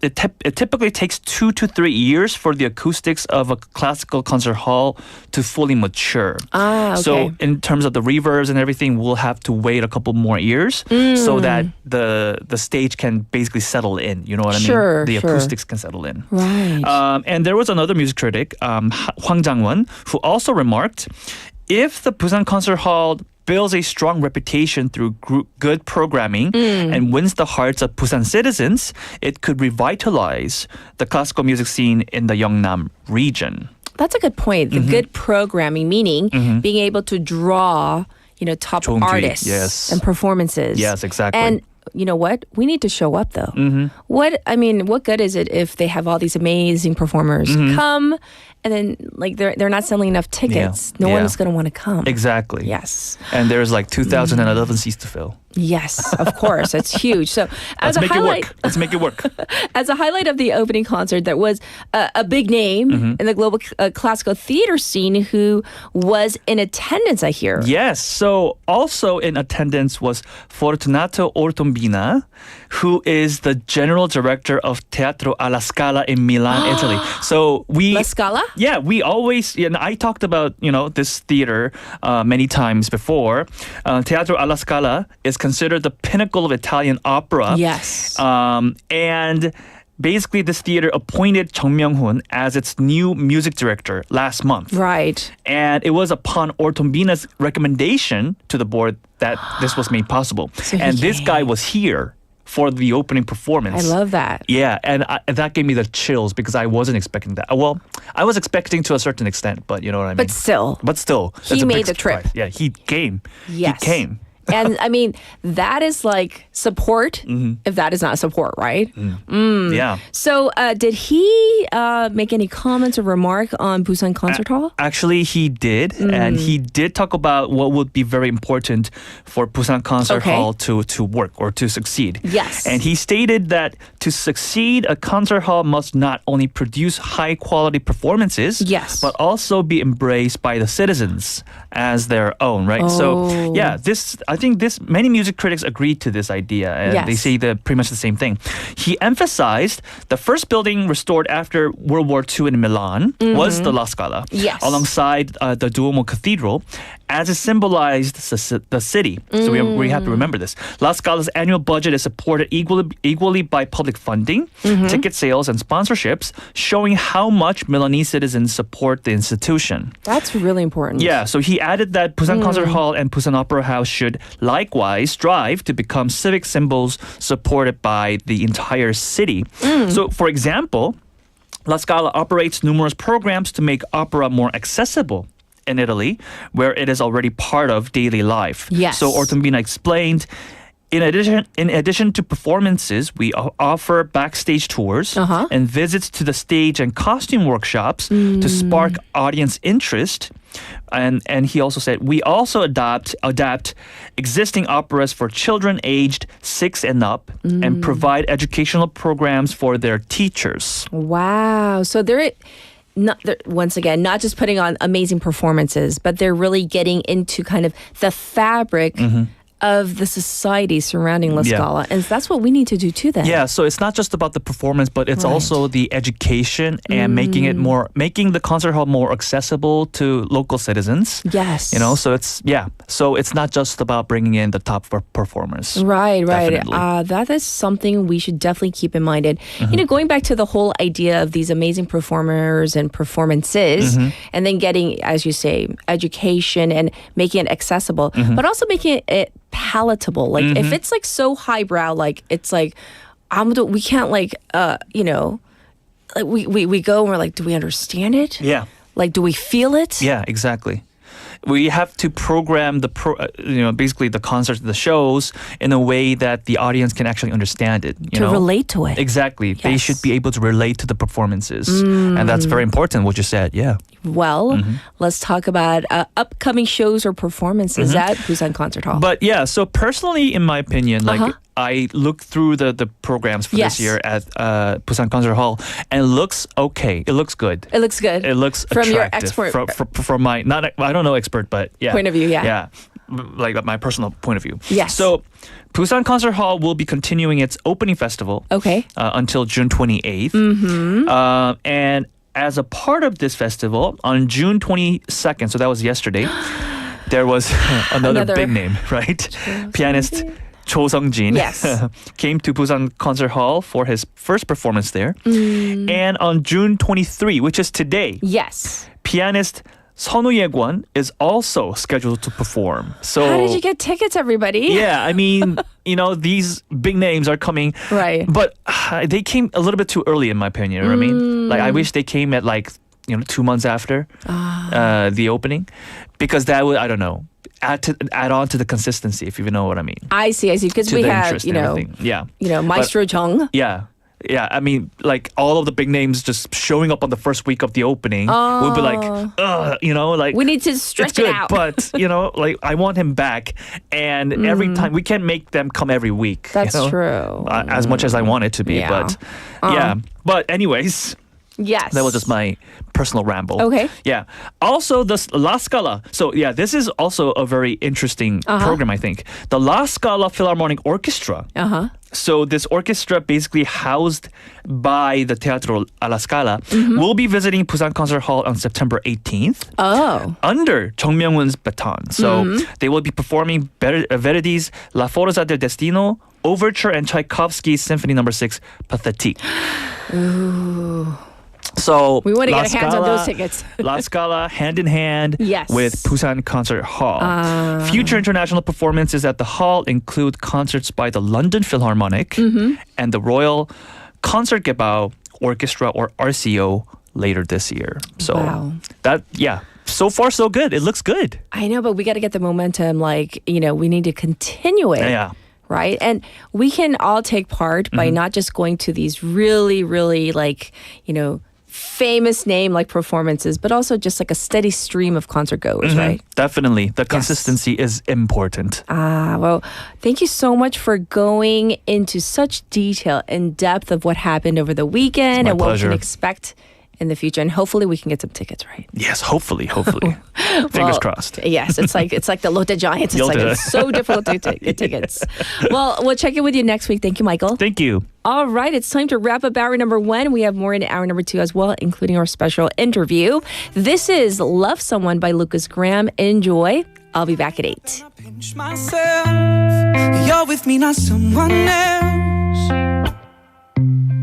it typically takes 2 to 3 years for the acoustics of a classical concert hall to fully mature. So in terms of the reverbs and everything, we'll have to wait a couple more years so that the stage can basically settle in. You know what I mean? The acoustics can settle in. Right. And there was another music critic, Hwang Jang-won, who also remarked, if the Busan Concert Hall builds a strong reputation through good programming and wins the hearts of Busan citizens, it could revitalize the classical music scene in the Yeongnam region. That's a good point. The good programming, meaning being able to draw, top artists and performances. Yes, exactly. And you know what? We need to show up though. What good is it if they have all these amazing performers come and then they're not selling enough tickets? No one's going to want to come. Exactly. Yes. And there's 2,011 seats to fill. Yes, of course. It's huge. So Let's make it work. As a highlight of the opening concert, there was a big name in the global classical theater scene who was in attendance, I hear. Yes. So also in attendance was Fortunato Ortombina, who is the general director of Teatro alla Scala in Milan, Italy. So La Scala? Yeah, we always, I talked about, this theater many times before. Teatro alla Scala is considered the pinnacle of Italian opera. Yes. And basically this theater appointed Chung Myung-hoon as its new music director last month. Right. And it was upon Ortombina's recommendation to the board that this was made possible. And this guy was here for the opening performance. I love that. Yeah, and that gave me the chills because I wasn't expecting that. Well, I was expecting to a certain extent, but you know what I mean? But still. But still. He made the trip. Yeah, he came. Yes. He came. And I mean, that is like support, if that is not support, right? Yeah. So did he make any comments or remark on Busan Concert Hall? Actually, he did. And he did talk about what would be very important for Busan Concert Hall to work or to succeed. Yes. And he stated that to succeed, a concert hall must not only produce high-quality performances, yes, but also be embraced by the citizens as their own, right? So, yeah, I think many music critics agreed to this idea, and they say pretty much the same thing. He emphasized the first building restored after World War II in Milan was the La Scala, alongside the Duomo Cathedral, as it symbolized the city. So we have to remember this. La Scala's annual budget is supported equally by public funding, ticket sales, and sponsorships, showing how much Milanese citizens support the institution. That's really important. Yeah, so he added that Busan Concert Hall and Busan Opera House should likewise strive to become civic symbols supported by the entire city. So, for example, La Scala operates numerous programs to make opera more accessible in Italy, where it is already part of daily life. Yes. So Ortumbina explained, in addition to performances, we offer backstage tours and visits to the stage and costume workshops to spark audience interest. And he also said, we also adapt existing operas for children aged 6 and up and provide educational programs for their teachers. Wow. So once again, not just putting on amazing performances, but they're really getting into kind of the fabric of the society surrounding La Scala. And that's what we need to do too then. Yeah, so it's not just about the performance, but it's also the education and making the concert hall more accessible to local citizens. Yes. So it's not just about bringing in the top performers. Right. Definitely. That is something we should definitely keep in mind. And, going back to the whole idea of these amazing performers and performances, and then getting, as you say, education and making it accessible, but also making it palatable. Like if it's like so highbrow, like it's like we can't like we go and we're like, do we understand it? Yeah. Like, do we feel it? Yeah, exactly. We have to program basically the concerts, the shows in a way that the audience can actually understand it. To relate to it. Exactly. Yes. They should be able to relate to the performances. And that's very important, what you said. Yeah. Well, let's talk about upcoming shows or performances at Busan Concert Hall. But yeah, so personally, in my opinion, I looked through the programs for this year at Busan Concert Hall, and it looks okay. It looks good. It looks good. It looks from attractive. Your expert from my I don't know expert, but point of view. Yeah, like my personal point of view. Yes. So Busan Concert Hall will be continuing its opening festival. Until June 28th. And as a part of this festival, on June 22nd, so that was yesterday, there was another big name, right? Pianist Cho Sung-jin came to Busan Concert Hall for his first performance there. And on June 23, which is today, pianist Son Ye-kwon is also scheduled to perform. So how did you get tickets, everybody? Yeah, I mean, these big names are coming. Right. But they came a little bit too early, in my opinion. You know what I mean? Like, I wish they came at 2 months after the opening, because that would, I don't know, add on to the consistency, if you know what I mean. I see. Because we have, Maestro Jung. Yeah, I mean, like all of the big names just showing up on the first week of the opening would be like, like we need to stretch it out. But like I want him back, and every time we can't make them come every week. That's true. As much as I want it to be, but But anyways. Yes. That was just my personal ramble. Okay. Yeah. Also, the La Scala. So, yeah, this is also a very interesting program, I think. The La Scala Philharmonic Orchestra. So, this orchestra, basically housed by the Teatro alla Scala, will be visiting Busan Concert Hall on September 18th. Under Jung Myung-hoon's baton. So, they will be performing Verdi's La Forza del Destino, Overture, and Tchaikovsky's Symphony No. 6, Pathétique. Ooh. So we want to get our hands on those tickets. La Scala hand in hand yes. with Busan Concert Hall. Future international performances at the hall include concerts by the London Philharmonic and the Royal Concertgebouw Orchestra, or RCO, later this year. So wow. that, yeah. so far so good. It looks good. I know, but we got to get the momentum. Like, we need to continue it. Yeah. Right? And we can all take part by not just going to these really, really famous name like performances, but also just like a steady stream of concert goers, right? Definitely. The consistency is important. Well, thank you so much for going into such detail and depth of what happened over the weekend and what we can expect in the future, and hopefully we can get some tickets, right? Yes, hopefully. Fingers crossed. Yes, it's like the Lotte Giants. It's so difficult to get tickets. Well, we'll check in with you next week. Thank you, Michael. Thank you. All right, it's time to wrap up hour number 1. We have more in hour number 2 as well, including our special interview. This is Love Someone by Lucas Graham. Enjoy. I'll be back at 8. I pinch myself. You're with me, not someone else.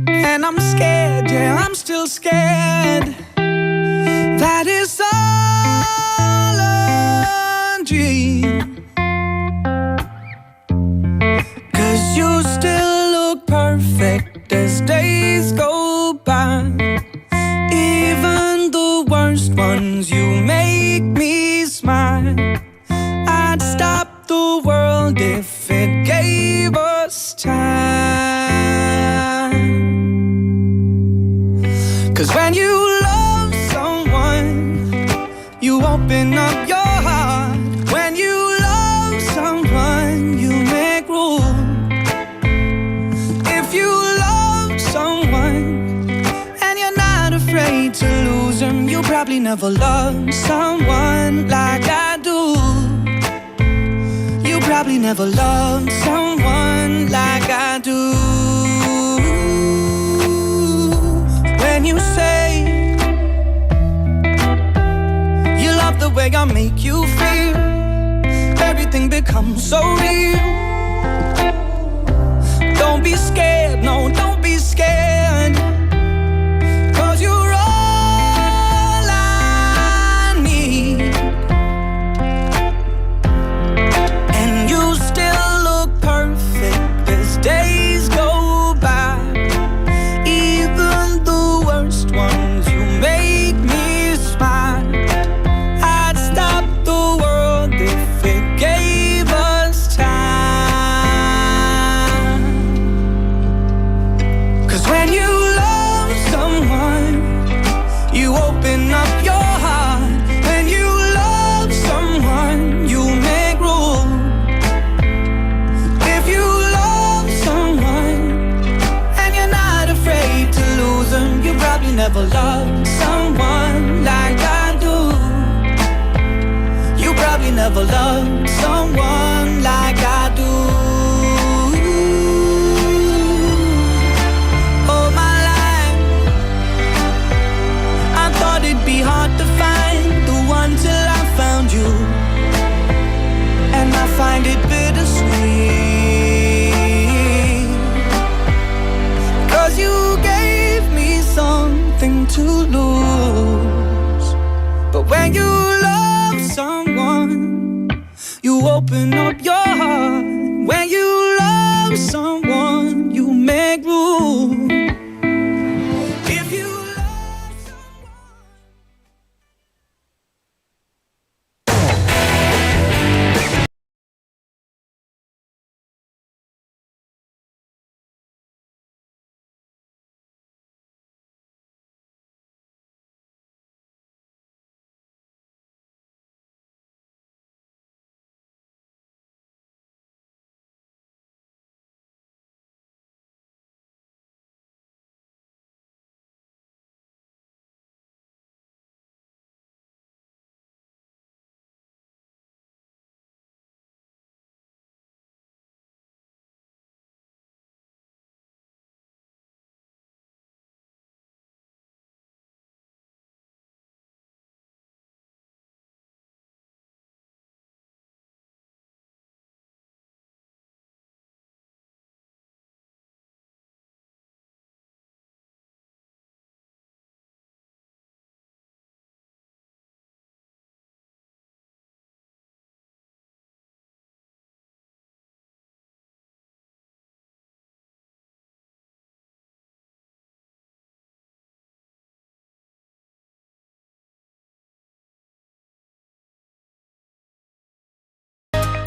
And I'm scared, yeah, I'm still scared. That is all a dream. 'Cause you still look perfect as days go by. Even the worst ones, you make me smile. I'd stop the world if it gave us time. 'Cause when you love someone, you open up your heart. When you love someone, you make room. If you love someone and you're not afraid to lose them, you probably never loved someone like I do. You probably never loved someone like I do. When you say you love the way I make you feel, everything becomes so real. Don't be scared, no, don't be scared. 'Cause you're all I need. And you still look perfect as days go by. Even the worst ones, you make me smile. I'd stop the world if it gave us time. 'Cause when you love someone, you open up your heart. When you love someone, you make room. If you love someone and you're not afraid to lose them, you probably never loved someone like I do. You probably never loved someone like I do. All my life I thought it'd be hard to find the one till I found you. And I find it bittersweet. 'Cause you gave me something to lose. But when you love someone, you open up your heart. When you love someone, you make room.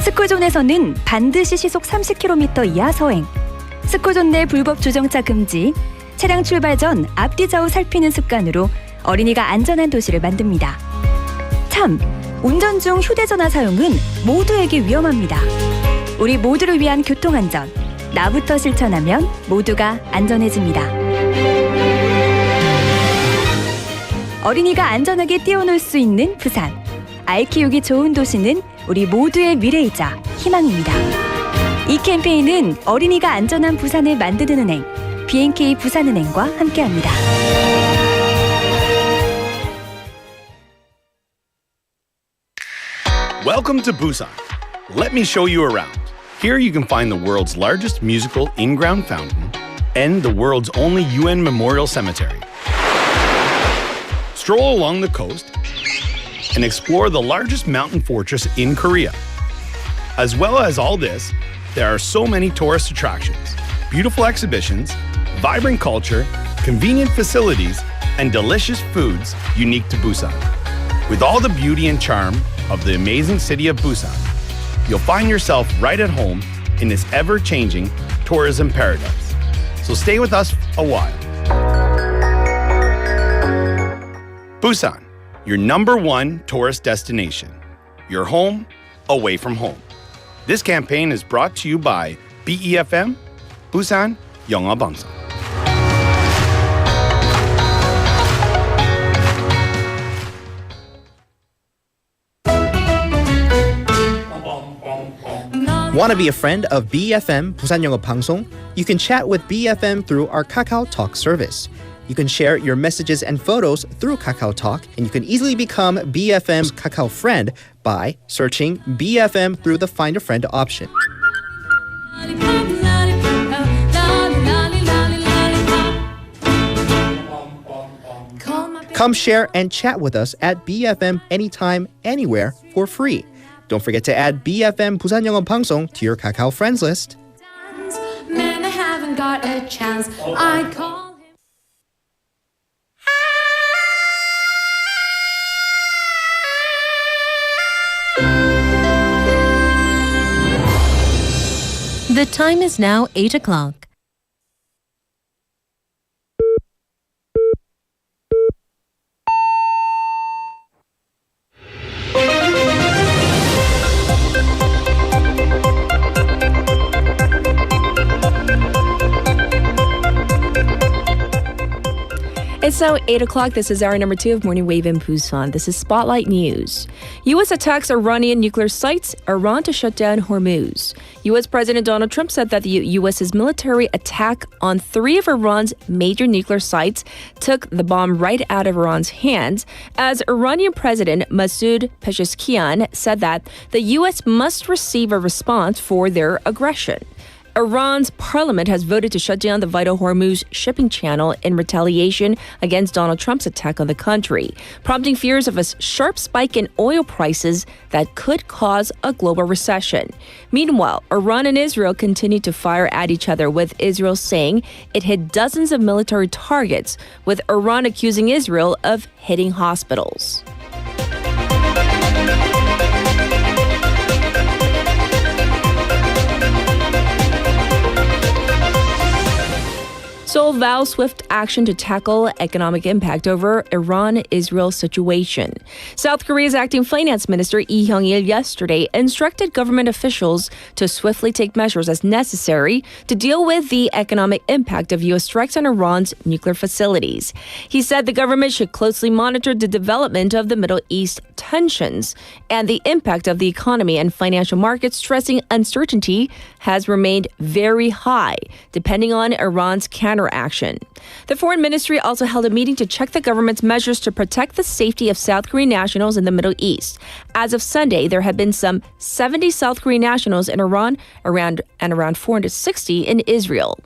스코존에서는 반드시 시속 30km 이하 서행, 스코존 내 불법 주정차 금지, 차량 출발 전 앞뒤 좌우 살피는 습관으로 어린이가 안전한 도시를 만듭니다. 참, 운전 중 휴대전화 사용은 모두에게 위험합니다. 우리 모두를 위한 교통안전, 나부터 실천하면 모두가 안전해집니다. 어린이가 안전하게 뛰어놀 수 있는 부산. 아이 키우기 좋은 도시는 우리 모두의 미래이자 희망입니다. 이 캠페인은 어린이가 안전한 부산을 만드는 은행, B&K 부산은행과 함께합니다. Welcome to Busan. Let me show you around. Here you can find the world's largest musical in-ground fountain and the world's only UN memorial cemetery. Stroll along the coast and explore the largest mountain fortress in Korea. As well as all this, there are so many tourist attractions, beautiful exhibitions, vibrant culture, convenient facilities, and delicious foods unique to Busan. With all the beauty and charm of the amazing city of Busan, you'll find yourself right at home in this ever-changing tourism paradise. So stay with us a while. Busan, your #1 tourist destination. Your home, away from home. This campaign is brought to you by BEFM, Busan 영어 방송. Want to be a friend of BFM Busan 영어 방송? You can chat with BFM through our Kakao Talk service. You can share your messages and photos through Kakao Talk, and you can easily become BFM's Kakao friend by searching BFM through the Find a Friend option. Come share and chat with us at BFM anytime, anywhere for free. Don't forget to add BFM Busan 영어 방송 to your Kakao friends list. Man, I haven't got a chance. I call The time is now 8 o'clock. It's now 8 o'clock. This is hour number 2 of Morning Wave in Busan. This is Spotlight News. U.S. attacks Iranian nuclear sites, Iran to shut down Hormuz. U.S. President Donald Trump said that the U.S.'s military attack on 3 of Iran's major nuclear sites took the bomb right out of Iran's hands, as Iranian President Masoud Pezeshkian said that the U.S. must receive a response for their aggression. Iran's parliament has voted to shut down the vital Hormuz shipping channel in retaliation against Donald Trump's attack on the country, prompting fears of a sharp spike in oil prices that could cause a global recession. Meanwhile, Iran and Israel continue to fire at each other, with Israel saying it hit dozens of military targets, with Iran accusing Israel of hitting hospitals. Seoul vows swift action to tackle economic impact over Iran-Israel situation. South Korea's acting finance minister Lee Hyung-il yesterday instructed government officials to swiftly take measures as necessary to deal with the economic impact of U.S. strikes on Iran's nuclear facilities. He said the government should closely monitor the development of the Middle East tensions and the impact of the economy and financial markets, stressing uncertainty has remained very high, depending on Iran's counteraction. The foreign ministry also held a meeting to check the government's measures to protect the safety of South Korean nationals in the Middle East. As of Sunday, there had been some 70 South Korean nationals in Iran around 460 in Israel.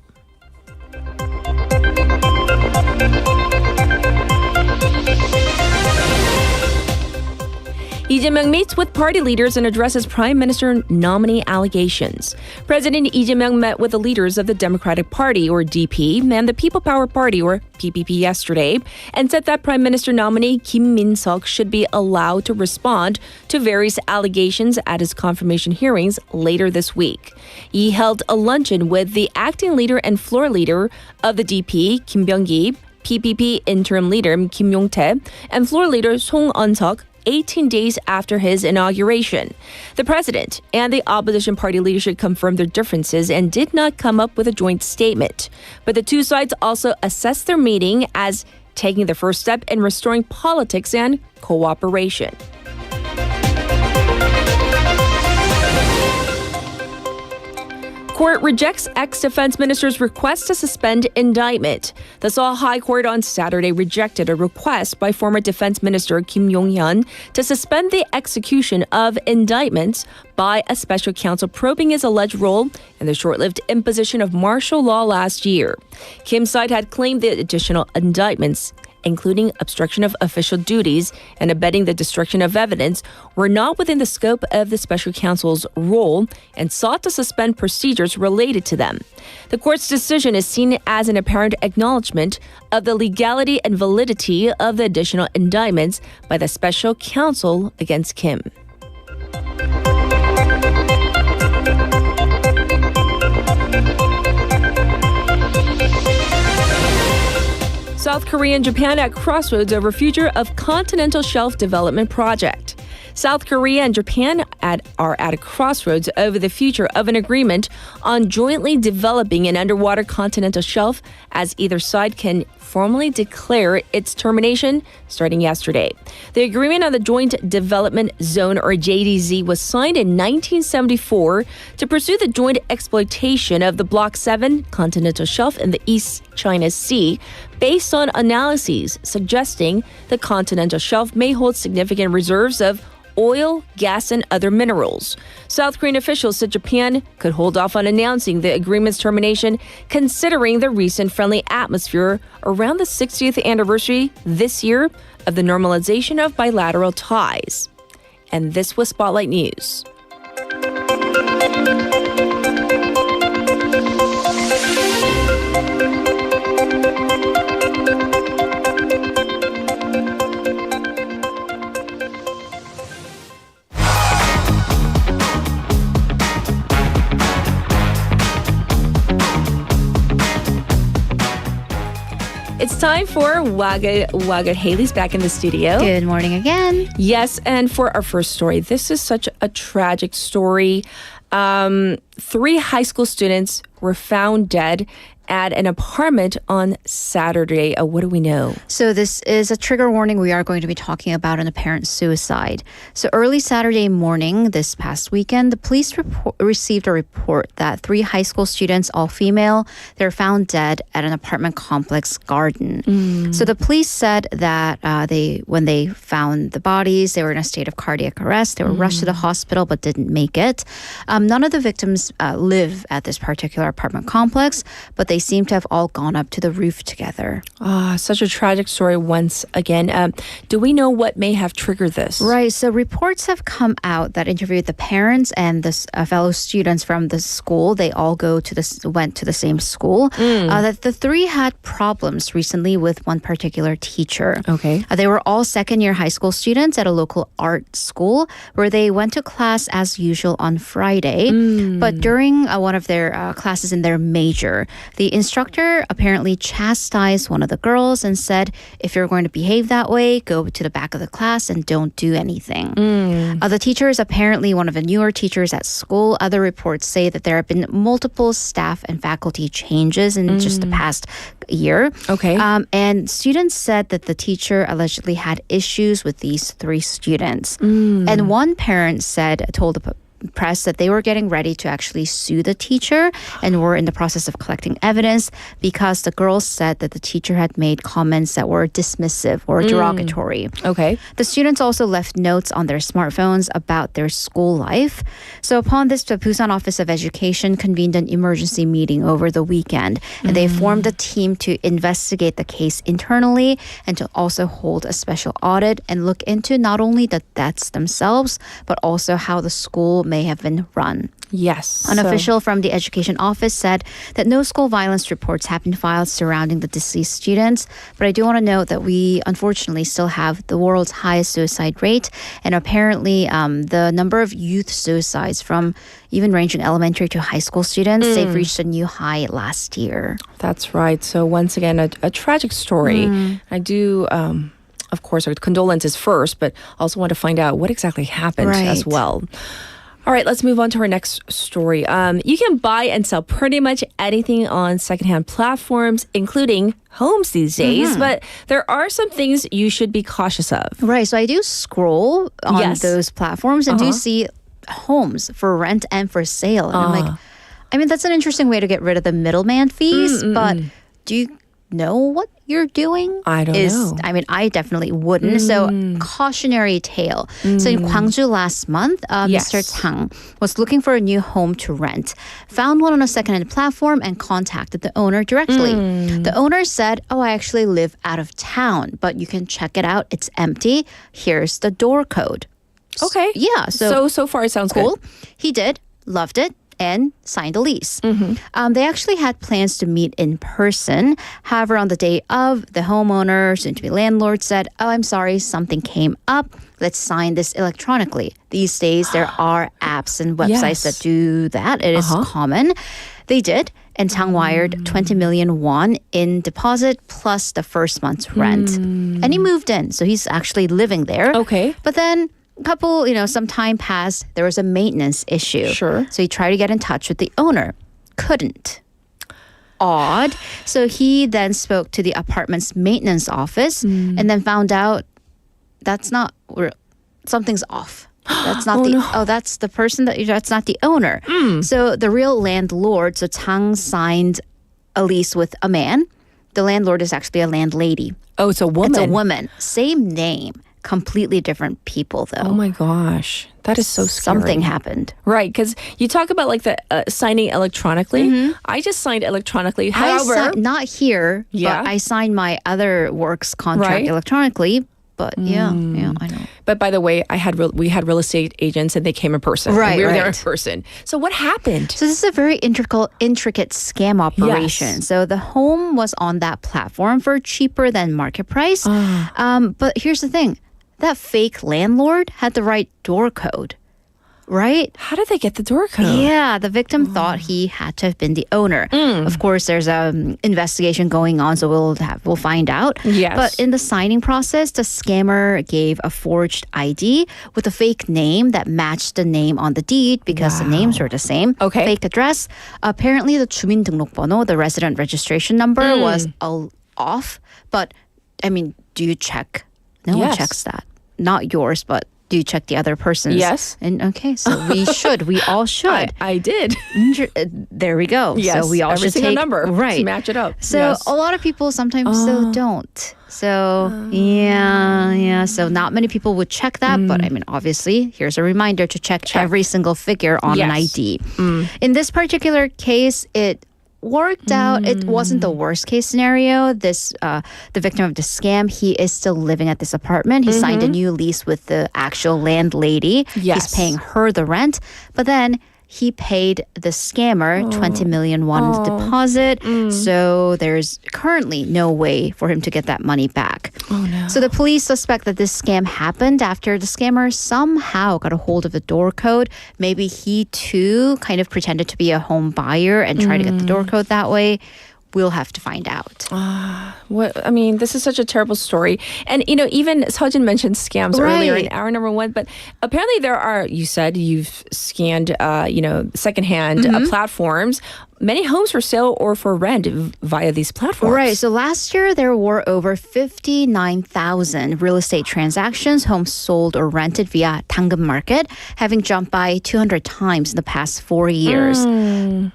Lee Jae-myung meets with party leaders and addresses Prime Minister nominee allegations. President Lee Jae-myung met with the leaders of the Democratic Party, or DP, and the People Power Party, or PPP, yesterday, and said that Prime Minister nominee Kim Min-seok should be allowed to respond to various allegations at his confirmation hearings later this week. He held a luncheon with the acting leader and floor leader of the DP, Kim Byung-gi, PPP interim leader Kim Yong-tae, and floor leader Song Eun-seok 18 days after his inauguration. The president and the opposition party leadership confirmed their differences and did not come up with a joint statement. But the two sides also assessed their meeting as taking the first step in restoring politics and cooperation. Court rejects ex-defense minister's request to suspend indictment. The Seoul High Court on Saturday rejected a request by former defense minister Kim Yong-hyun to suspend the execution of indictments by a special counsel probing his alleged role in the short-lived imposition of martial law last year. Kim's side had claimed the additional indictments, including obstruction of official duties and abetting the destruction of evidence, were not within the scope of the special counsel's role and sought to suspend procedures related to them. The court's decision is seen as an apparent acknowledgement of the legality and validity of the additional indictments by the special counsel against Kim. South Korea and Japan at crossroads over future of continental shelf development project. South Korea and Japan are at a crossroads over the future of an agreement on jointly developing an underwater continental shelf, as either side can formally declare its termination starting yesterday. The agreement on the Joint Development Zone, or JDZ, was signed in 1974 to pursue the joint exploitation of the Block 7 continental shelf in the East China Sea, based on analyses suggesting the continental shelf may hold significant reserves of oil, gas, and other minerals. South Korean officials said Japan could hold off on announcing the agreement's termination, considering the recent friendly atmosphere around the 60th anniversary this year of the normalization of bilateral ties. And this was Spotlight News. It's time for Waglwa글. Haley's back in the studio. Good morning again. Yes, and for our first story, this is such a tragic story. 3 high school students were found dead at an apartment on Saturday. What do we know? So this is a trigger warning. We are going to be talking about an apparent suicide. So early Saturday morning this past weekend, the police received a report that 3 high school students, all female, they're found dead at an apartment complex garden. So the police said that when they found the bodies, they were in a state of cardiac arrest. They were rushed to the hospital but didn't make it. None of the victims live at this particular apartment complex, but they seem to have all gone up to the roof together. Such a tragic story once again. Do we know what may have triggered this? Right. So reports have come out that interviewed the parents and the fellow students from the school. They all went to the same school. That the 3 had problems recently with one particular teacher. Okay. They were all second-year high school students at a local art school where they went to class as usual on Friday. But during one of their classes in their major, the instructor apparently chastised one of the girls and said, if you're going to behave that way, go to the back of the class and don't do anything. The teacher is apparently one of the newer teachers at school. Other reports say that there have been multiple staff and faculty changes in just the past year. Okay. And students said that the teacher allegedly had issues with these 3 students. And one parent told the press that they were getting ready to actually sue the teacher and were in the process of collecting evidence because the girls said that the teacher had made comments that were dismissive or derogatory. Okay. The students also left notes on their smartphones about their school life. So upon this, the Busan Office of Education convened an emergency meeting over the weekend, and they formed a team to investigate the case internally and to also hold a special audit and look into not only the deaths themselves, but also how the school may have been run. Yes. An official from the education office said that no school violence reports have been filed surrounding the deceased students. But I do want to note that we unfortunately still have the world's highest suicide rate. And apparently the number of youth suicides from even ranging elementary to high school students, they've reached a new high last year. That's right. So once again, a tragic story. I do... of course, our condolences first, but also want to find out what exactly happened as well. All right, let's move on to our next story. You can buy and sell pretty much anything on secondhand platforms, including homes these days, but there are some things you should be cautious of. Right, so I do scroll on those platforms and do see homes for rent and for sale. And I'm like, I mean, that's an interesting way to get rid of the middleman fees, but do you know what you're doing? I don't know. I mean, I definitely wouldn't. So, cautionary tale. So, in Gwangju last month, Mr. Chang was looking for a new home to rent, found one on a secondhand platform, and contacted the owner directly. The owner said, "Oh, I actually live out of town, but you can check it out. It's empty. Here's the door code." Okay. Yeah. So far it sounds cool. good. He did, loved it, and signed a lease. They actually had plans to meet in person. However, on the day of, the homeowner, soon-to-be landlord, said, "Oh, I'm sorry, something came up. Let's sign this electronically." These days, there are apps and websites that do that. It is common. They did, and Chang wired 20 million won in deposit plus the first month's rent. And he moved in, so he's actually living there. Okay. But then some time passed. There was a maintenance issue. Sure. So he tried to get in touch with the owner. Couldn't. Odd. So he then spoke to the apartment's maintenance office and then found out that's not, something's off. That's not that's the person that's not the owner. So the real landlord, so Chang signed a lease with a man. The landlord is actually a landlady. Oh, it's a woman. It's a woman. Same name. Completely different people, though. Oh my gosh. That is so scary. Something happened. Right, because you talk about like the signing electronically. I just signed electronically. However, not here, but I signed my other works contract electronically. But yeah, I know. But by the way, we had real estate agents and they came in person. Right, we were there in person. So what happened? So this is a very intricate scam operation. So the home was on that platform for cheaper than market price. But here's the thing. That fake landlord had the right door code, right? How did they get the door code? Yeah, the victim thought he had to have been the owner. Of course, there's an investigation going on, so we'll find out. Yes. But in the signing process, the scammer gave a forged ID with a fake name that matched the name on the deed because the names were the same. Okay. Fake address. Apparently, the 주민등록번호, the resident registration number, was off. But, I mean, do you check? No one checks that. Not yours, but do you check the other person's? Yes. And okay, so we should. We all should. I did. There we go. Yes. So we all every should single take number right to match it up. So a lot of people sometimes still don't. So yeah. So not many people would check that, but I mean, obviously, here's a reminder to check. Every single figure on an ID. In this particular case, it worked out. It wasn't the worst case scenario. The victim of the scam, he is still living at this apartment. He signed a new lease with the actual landlady. He's paying her the rent. But then he paid the scammer 20 million won deposit. So there's currently no way for him to get that money back. Oh, no. So the police suspect that this scam happened after the scammer somehow got a hold of the door code. Maybe he too kind of pretended to be a home buyer and tried to get the door code that way. We'll have to find out. This is such a terrible story. And, even Seojin mentioned scams earlier in hour number 1, but apparently there are, you said you've scanned, secondhand platforms. many homes for sale or for rent via these platforms. Right. So last year, there were over 59,000 real estate transactions, homes sold or rented via 당근 market, having jumped by 200 times in the past 4 years.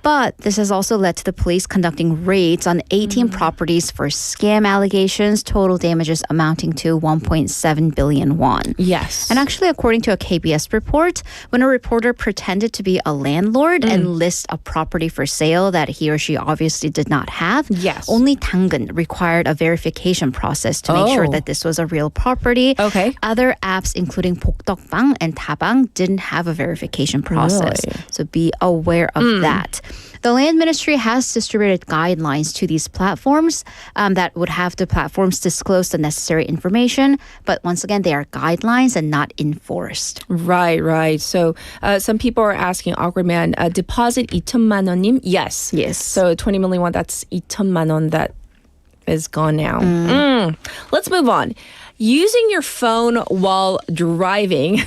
But this has also led to the police conducting raids on 18 properties for scam allegations, total damages amounting to 1.7 billion won. Yes. And actually, according to a KBS report, when a reporter pretended to be a landlord and list a property for sale that he or she obviously did not have, only 당근 required a verification process to make sure that this was a real property. Okay. Other apps, including 복덕방 and 타방, didn't have a verification process. Really? So be aware of that. The Land Ministry has distributed guidelines to these platforms that would have the platforms disclose the necessary information. But once again, they are guidelines and not enforced. Right. So some people are asking, awkward man, deposit 2천만 원님? Yes. So 20 million won, that's 2천만 원 that is gone now. Let's move on. Using your phone while driving.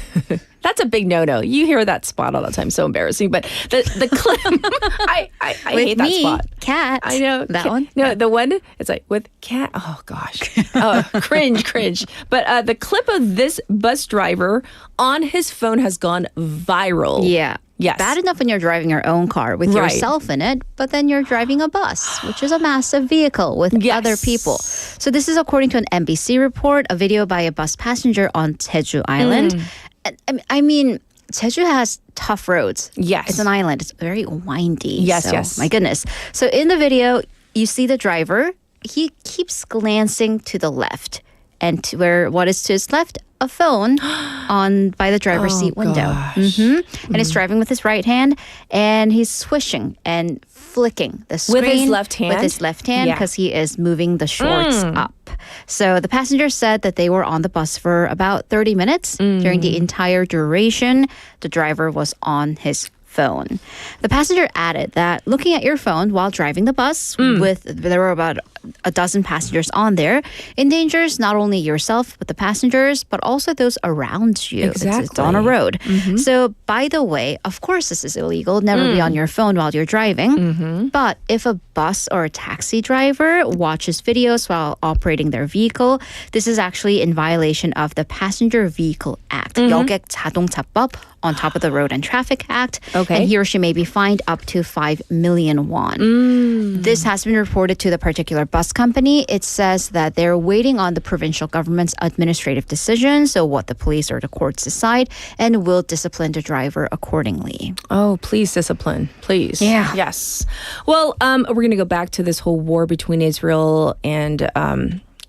That's a big no-no. You hear that spot all the time. So embarrassing. But the clip, I hate that spot. Cat. I know. That one? No, the one, it's like with cat. Oh, gosh. Cringe. But the clip of this bus driver on his phone has gone viral. Yeah. Yes. Bad enough when you're driving your own car with yourself in it, but then you're driving a bus, which is a massive vehicle with other people. So this is according to an NBC report, a video by a bus passenger on Jeju Island. I mean, Jeju has tough roads. Yes. It's an island. It's very windy. Yes. My goodness. So in the video, you see the driver. He keeps glancing to the left. And what is to his left? A phone by the driver's seat window. And he's driving with his right hand, and he's swishing and flicking the screen with his left hand. With his left hand, because he is moving the shorts up. So the passenger said that they were on the bus for about 30 minutes. During the entire duration, the driver was on his phone. The passenger added that looking at your phone while driving the bus, there were about a dozen passengers on there, endangers not only yourself but the passengers, but also those around you. Exactly. It's on a road. So by the way, of course this is illegal. Never be on your phone while you're driving. But if a bus or a taxi driver watches videos while operating their vehicle, this is actually in violation of the Passenger Vehicle Act, 여객 자동차법, on top of the Road and Traffic Act. Okay. And he or she may be fined up to 5 million won. This has been reported to the particular bus company. It says that they're waiting on the provincial government's administrative decision, so what the police or the courts decide, and will discipline the driver accordingly. Oh, please discipline. Please. Yeah. Yes. Well, we're going to go back to this whole war between Israel and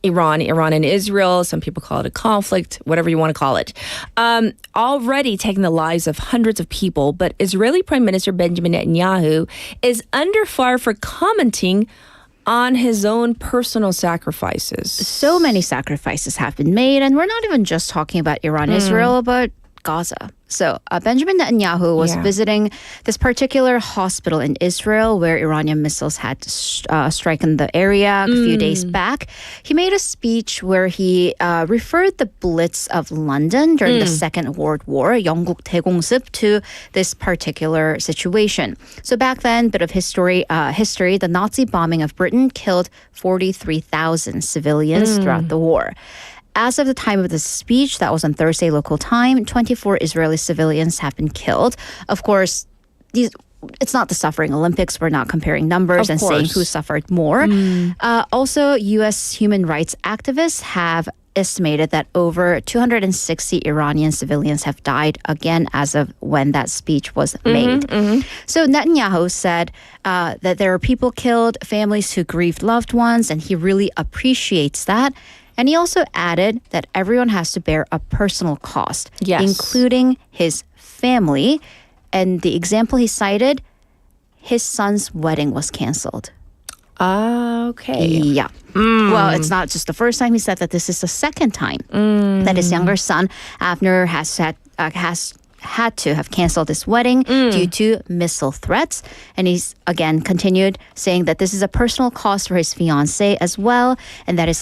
Iran and Israel. Some people call it a conflict, whatever you want to call it. Already taking the lives of hundreds of people, but Israeli Prime Minister Benjamin Netanyahu is under fire for commenting on his own personal sacrifices. So many sacrifices have been made, and we're not even just talking about Iran, Israel, but Gaza. So Benjamin Netanyahu was visiting this particular hospital in Israel where Iranian missiles had stricken the area a few days back. He made a speech where he referred the Blitz of London during the Second World War, 영국 대공습, to this particular situation. So back then, bit of history, the Nazi bombing of Britain killed 43,000 civilians throughout the war. As of the time of the speech, that was on Thursday local time, 24 Israeli civilians have been killed. Of course, it's not the suffering Olympics. We're not comparing numbers and saying who suffered more. Also, U.S. human rights activists have estimated that over 260 Iranian civilians have died again as of when that speech was made. So Netanyahu said that there are people killed, families who grieved loved ones, and he really appreciates that. And he also added that everyone has to bear a personal cost, including his family. And the example he cited, his son's wedding was canceled. Okay. Yeah. Well, it's not just the first time he said that. This is the second time that his younger son, Abner, has had to have canceled his wedding due to missile threats. And he's again continued saying that this is a personal cost for his fiancée as well, and that his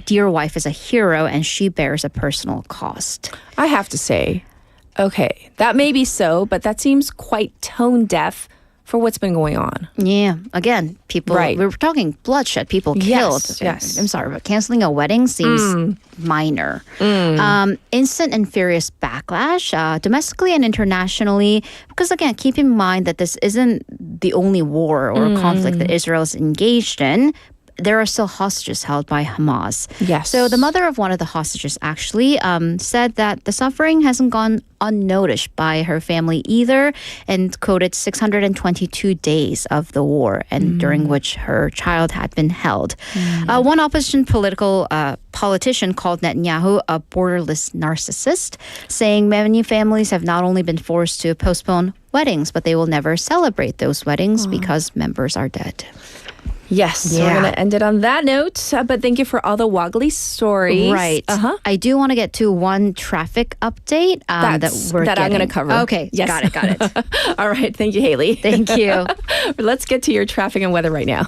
dear wife is a hero and she bears a personal cost. I have to say, okay, that may be so, but that seems quite tone deaf for what's been going on. Yeah. Again, people, we were talking bloodshed, people killed. Yes. I'm sorry, but canceling a wedding seems minor. Instant and furious backlash, domestically and internationally, because again, keep in mind that this isn't the only war or conflict that Israel is engaged in. There are still hostages held by Hamas. Yes. So the mother of one of the hostages actually said that the suffering hasn't gone unnoticed by her family either, and quoted 622 days of the war, and during which her child had been held. One opposition politician called Netanyahu a borderless narcissist, saying many families have not only been forced to postpone weddings, but they will never celebrate those weddings because members are dead. Yes, so we're going to end it on that note. But thank you for all the woggly stories. Right. I do want to get to one traffic update that I'm going to cover. Okay, yes. Got it. All right, thank you, Haley. Thank you. Let's get to your traffic and weather right now.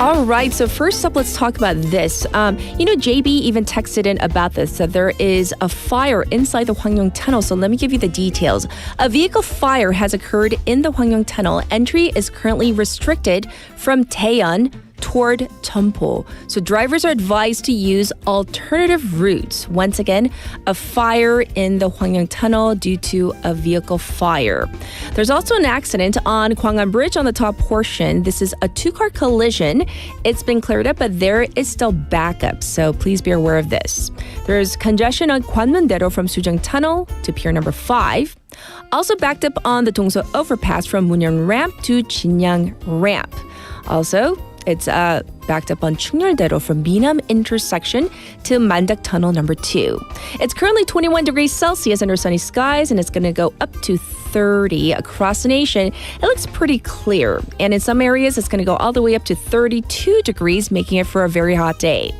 All right, so first up, let's talk about this. JB even texted in about this, that there is a fire inside the Hwangyong Tunnel. So let me give you the details. A vehicle fire has occurred in the Hwangyong Tunnel. Entry is currently restricted from Taeyeon toward Cheonpo. So drivers are advised to use alternative routes. Once again, a fire in the Hwangyong Tunnel due to a vehicle fire. There's also an accident on Gwangan Bridge on the top portion. This is a two-car collision. It's been cleared up, but there is still backup, so please be aware of this. There's congestion on Gwanmun-daero from Sujang Tunnel to Pier number 5. Also backed up on the Dongso overpass from Munyeon Ramp to Jinyang Ramp. Also, it's backed up on Chungnyeol-daero from Minam intersection to Mandak Tunnel number 2. It's currently 21 degrees Celsius under sunny skies, and it's going to go up to 30 across the nation. It looks pretty clear, and in some areas, it's going to go all the way up to 32 degrees, making it for a very hot day.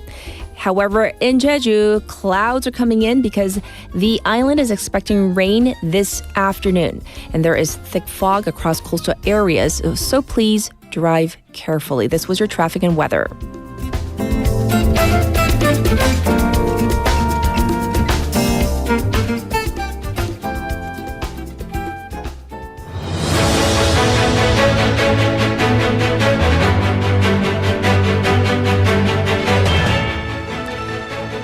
However, in Jeju, clouds are coming in because the island is expecting rain this afternoon, and there is thick fog across coastal areas, so please drive carefully. This was your traffic and weather.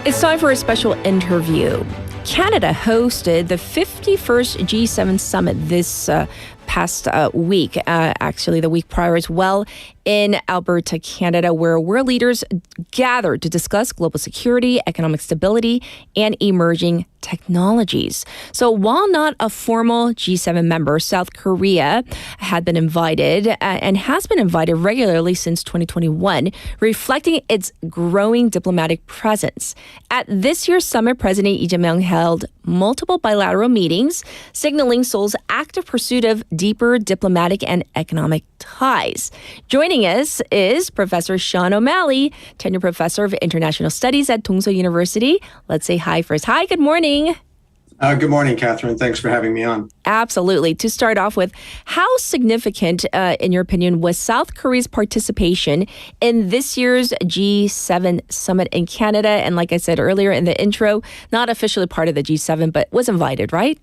It's time for a special interview. Canada hosted the 51st G7 summit this past week, actually the week prior as well, in Alberta, Canada, where world leaders gathered to discuss global security, economic stability, and emerging technologies. So while not a formal G7 member, South Korea had been invited and has been invited regularly since 2021, reflecting its growing diplomatic presence. At this year's summit, President Lee Jae-myung held multiple bilateral meetings, signaling Seoul's active pursuit of deeper diplomatic and economic ties. Joining us is Professor Sean O'Malley, tenured professor of international studies at Dongso University. Let's say hi first. Hi, good morning. Good morning, Catherine. Thanks for having me on. Absolutely. To start off with, how significant, in your opinion, was South Korea's participation in this year's G7 summit in Canada? And like I said earlier in the intro, not officially part of the G7, but was invited, right?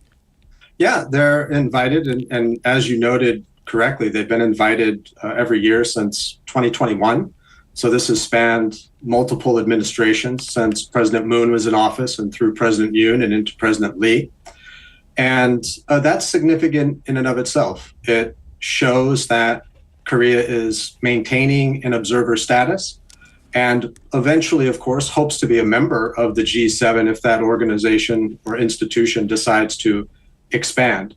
Yeah, they're invited. And as you noted correctly, they've been invited every year since 2021. So this has spanned multiple administrations since President Moon was in office and through President Yoon and into President Lee. And that's significant in and of itself. It shows that Korea is maintaining an observer status and eventually, of course, hopes to be a member of the G7 if that organization or institution decides to expand.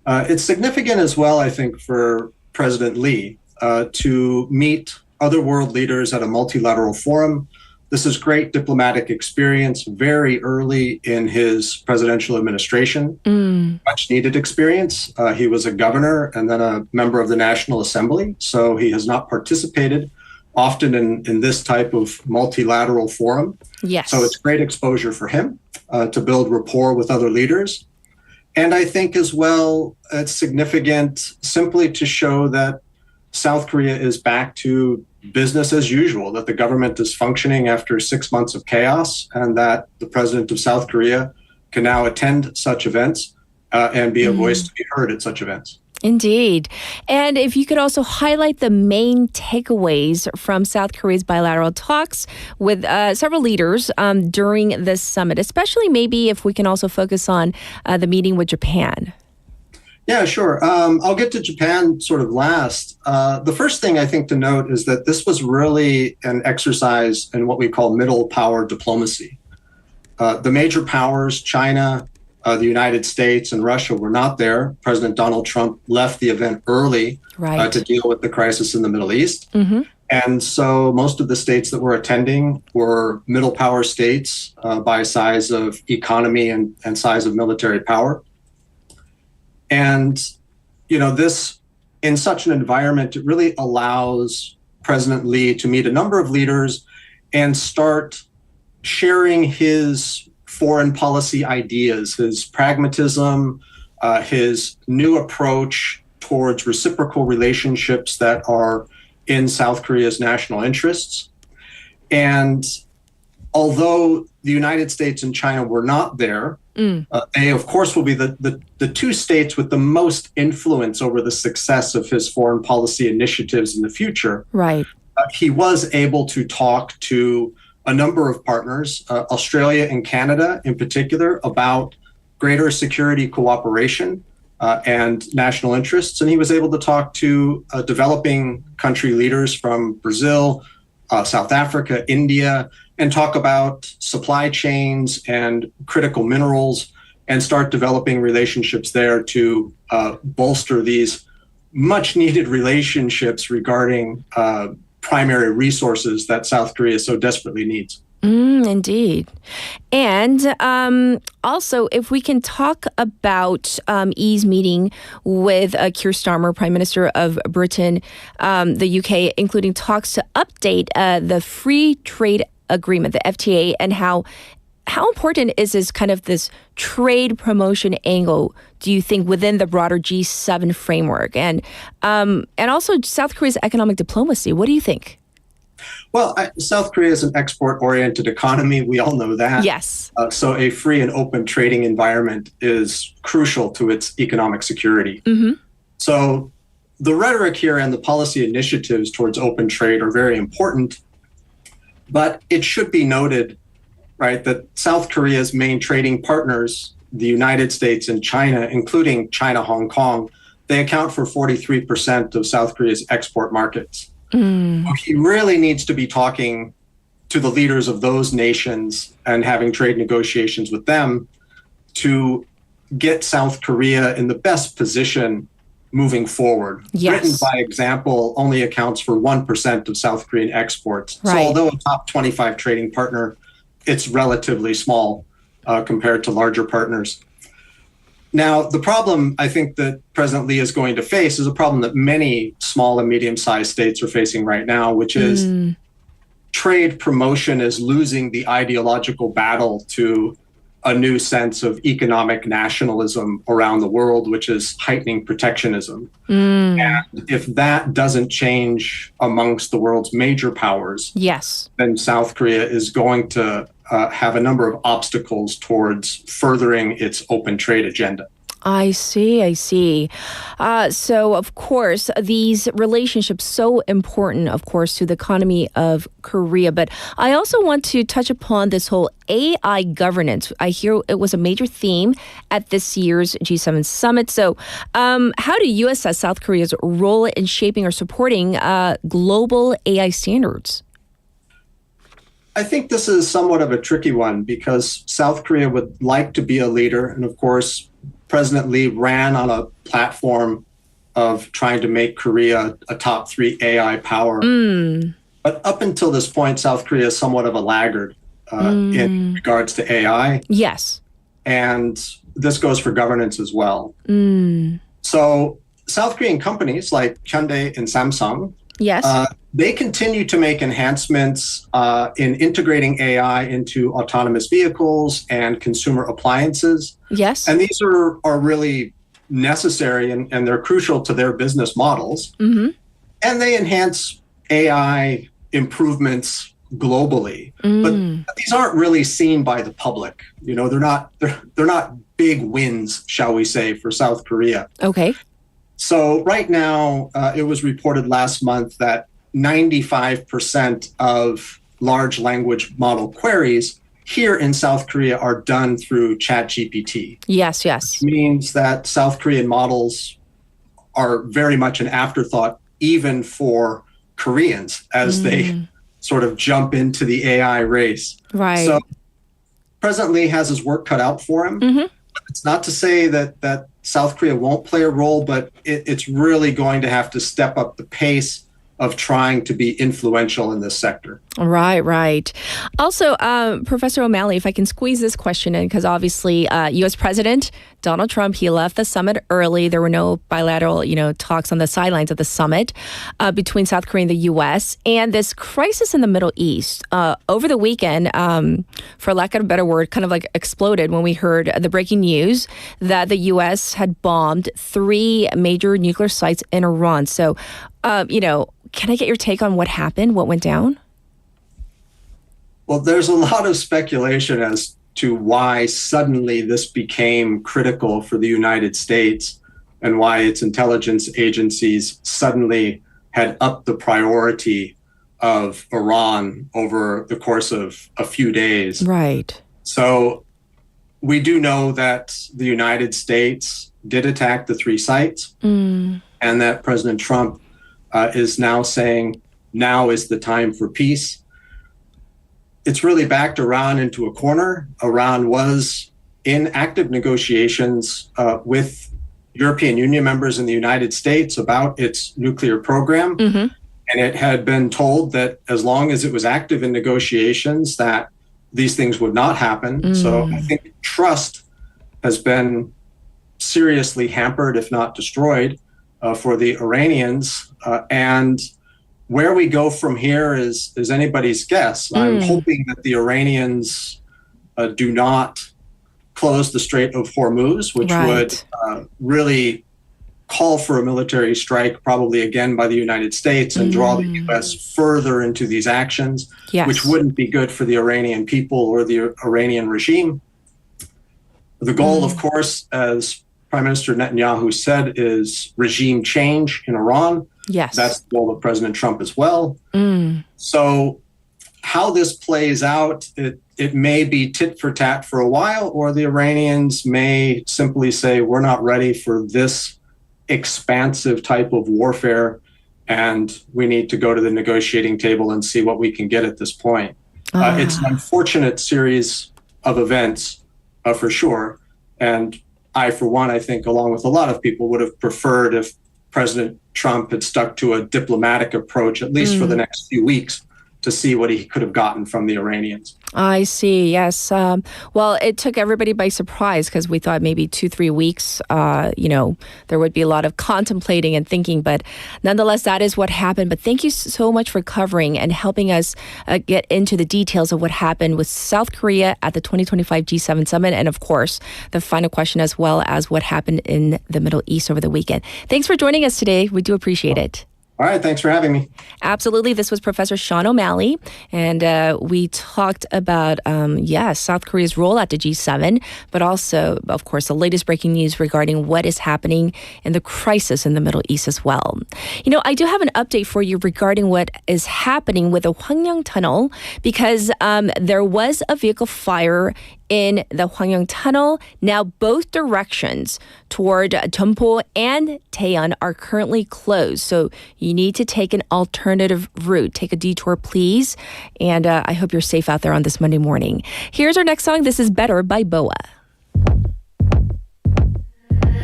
It's significant as well, I think, for President Lee to meet other world leaders at a multilateral forum. This is great diplomatic experience very early in his presidential administration, much needed experience. He was a governor and then a member of the National Assembly, so he has not participated often in this type of multilateral forum. Yes. So it's great exposure for him to build rapport with other leaders. And I think as well, it's significant simply to show that South Korea is back to business as usual, that the government is functioning after 6 months of chaos, and that the president of South Korea can now attend such events and be a voice to be heard at such events. Indeed. And if you could also highlight the main takeaways from South Korea's bilateral talks with several leaders during this summit, especially maybe if we can also focus on the meeting with Japan. Yeah, sure. I'll get to Japan sort of last. The first thing I think to note is that this was really an exercise in what we call middle power diplomacy. The major powers, China, the United States, and Russia were not there. President Donald Trump left the event early to deal with the crisis in the Middle East. And so most of the states that were attending were middle power states by size of economy and size of military power. And, you know, this, in such an environment, it really allows President Lee to meet a number of leaders and start sharing his foreign policy ideas, his pragmatism, his new approach towards reciprocal relationships that are in South Korea's national interests. And although the United States and China were not there, they, of course, will be the two states with the most influence over the success of his foreign policy initiatives in the future. Right. He was able to talk to a number of partners, Australia and Canada in particular, about greater security cooperation and national interests. And he was able to talk to developing country leaders from Brazil, South Africa, India, and talk about supply chains and critical minerals and start developing relationships there to bolster these much needed relationships regarding primary resources that South Korea so desperately needs. Indeed. And also, if we can talk about E's meeting with Keir Starmer, Prime Minister of Britain, the UK, including talks to update the free trade agreement, the FTA, and how important is this trade promotion angle, do you think, within the broader G7 framework? And also South Korea's economic diplomacy. What do you think? Well, South Korea is an export-oriented economy. We all know that. Yes. So a free and open trading environment is crucial to its economic security. So the rhetoric here and the policy initiatives towards open trade are very important. But it should be noted, right, that South Korea's main trading partners, the United States and China, including China, Hong Kong, they account for 43% of South Korea's export markets. He really needs to be talking to the leaders of those nations and having trade negotiations with them to get South Korea in the best position moving forward. Yes. Britain, by example, only accounts for 1% of South Korean exports. Right. So although a top 25 trading partner, it's relatively small compared to larger partners. Now, the problem I think that President Lee is going to face is a problem that many small and medium-sized states are facing right now, which is trade promotion is losing the ideological battle to a new sense of economic nationalism around the world, which is heightening protectionism. And if that doesn't change amongst the world's major powers, yes, then South Korea is going to have a number of obstacles towards furthering its open trade agenda. I see. So, of course, these relationships so important, of course, to the economy of Korea. But I also want to touch upon this whole AI governance. I hear it was a major theme at this year's G7 summit. So how do you assess South Korea's role in shaping or supporting global AI standards? I think this is somewhat of a tricky one because South Korea would like to be a leader. And of course, President Lee ran on a platform of trying to make Korea a top 3 AI power. But up until this point, South Korea is somewhat of a laggard in regards to AI. Yes. And this goes for governance as well. So South Korean companies like Hyundai and Samsung, yes, they continue to make enhancements in integrating AI into autonomous vehicles and consumer appliances. Yes. And these are really necessary and they're crucial to their business models. And they enhance AI improvements globally, but these aren't really seen by the public. You know, they're not big wins, shall we say, for South Korea. Okay. So right now, it was reported last month that 95% of large language model queries here in South Korea are done through ChatGPT. Yes, yes. Which means that South Korean models are very much an afterthought, even for Koreans, as they sort of jump into the AI race. Right. So President Lee has his work cut out for him. It's not to say that South Korea won't play a role, but it's really going to have to step up the pace of trying to be influential in this sector. Right, right. Also, Professor O'Malley, if I can squeeze this question in, because obviously U.S. President Donald Trump, he left the summit early. There were no bilateral, talks on the sidelines of the summit between South Korea and the U.S. And this crisis in the Middle East, over the weekend, for lack of a better word, kind of like exploded when we heard the breaking news that the U.S. had bombed 3 major nuclear sites in Iran. So, can I get your take on what happened, what went down? Well, there's a lot of speculation as to why suddenly this became critical for the United States and why its intelligence agencies suddenly had upped the priority of Iran over the course of a few days. Right. So we do know that the United States did attack the 3 sites and that President Trump is now saying now is the time for peace. It's really backed Iran into a corner. Iran was in active negotiations with European Union members in the United States about its nuclear program. And it had been told that as long as it was active in negotiations, that these things would not happen. So I think trust has been seriously hampered, if not destroyed, for the Iranians. And where we go from here is anybody's guess. I'm hoping that the Iranians do not close the Strait of Hormuz, which would really call for a military strike, probably again by the United States, and draw the U.S. further into these actions, which wouldn't be good for the Iranian people or the Iranian regime. The goal, of course, as Prime Minister Netanyahu said, is regime change in Iran. Yes. That's the goal of President Trump as well. So how this plays out, it may be tit for tat for a while, or the Iranians may simply say, we're not ready for this expansive type of warfare, and we need to go to the negotiating table and see what we can get at this point. It's an unfortunate series of events, for sure. And I, for one, I think, along with a lot of people, would have preferred if President Trump had stuck to a diplomatic approach, at least for the next few weeks, to see what he could have gotten from the Iranians. I see, yes. Well, it took everybody by surprise because we thought maybe 2-3 weeks, there would be a lot of contemplating and thinking. But nonetheless, that is what happened. But thank you so much for covering and helping us get into the details of what happened with South Korea at the 2025 G7 summit. And of course, the final question as well as what happened in the Middle East over the weekend. Thanks for joining us today. We do appreciate it. All right, thanks for having me. Absolutely. This was Professor Sean O'Malley, and we talked about, South Korea's role at the G7, but also, of course, the latest breaking news regarding what is happening in the crisis in the Middle East as well. I do have an update for you regarding what is happening with the Hwangryong Tunnel, because there was a vehicle fire in the Hwangryong Tunnel. Now, both directions toward Jeonpo and Taeyeon are currently closed. So you need to take an alternative route. Take a detour, please. And I hope you're safe out there on this Monday morning. Here's our next song. This is Better by Boa.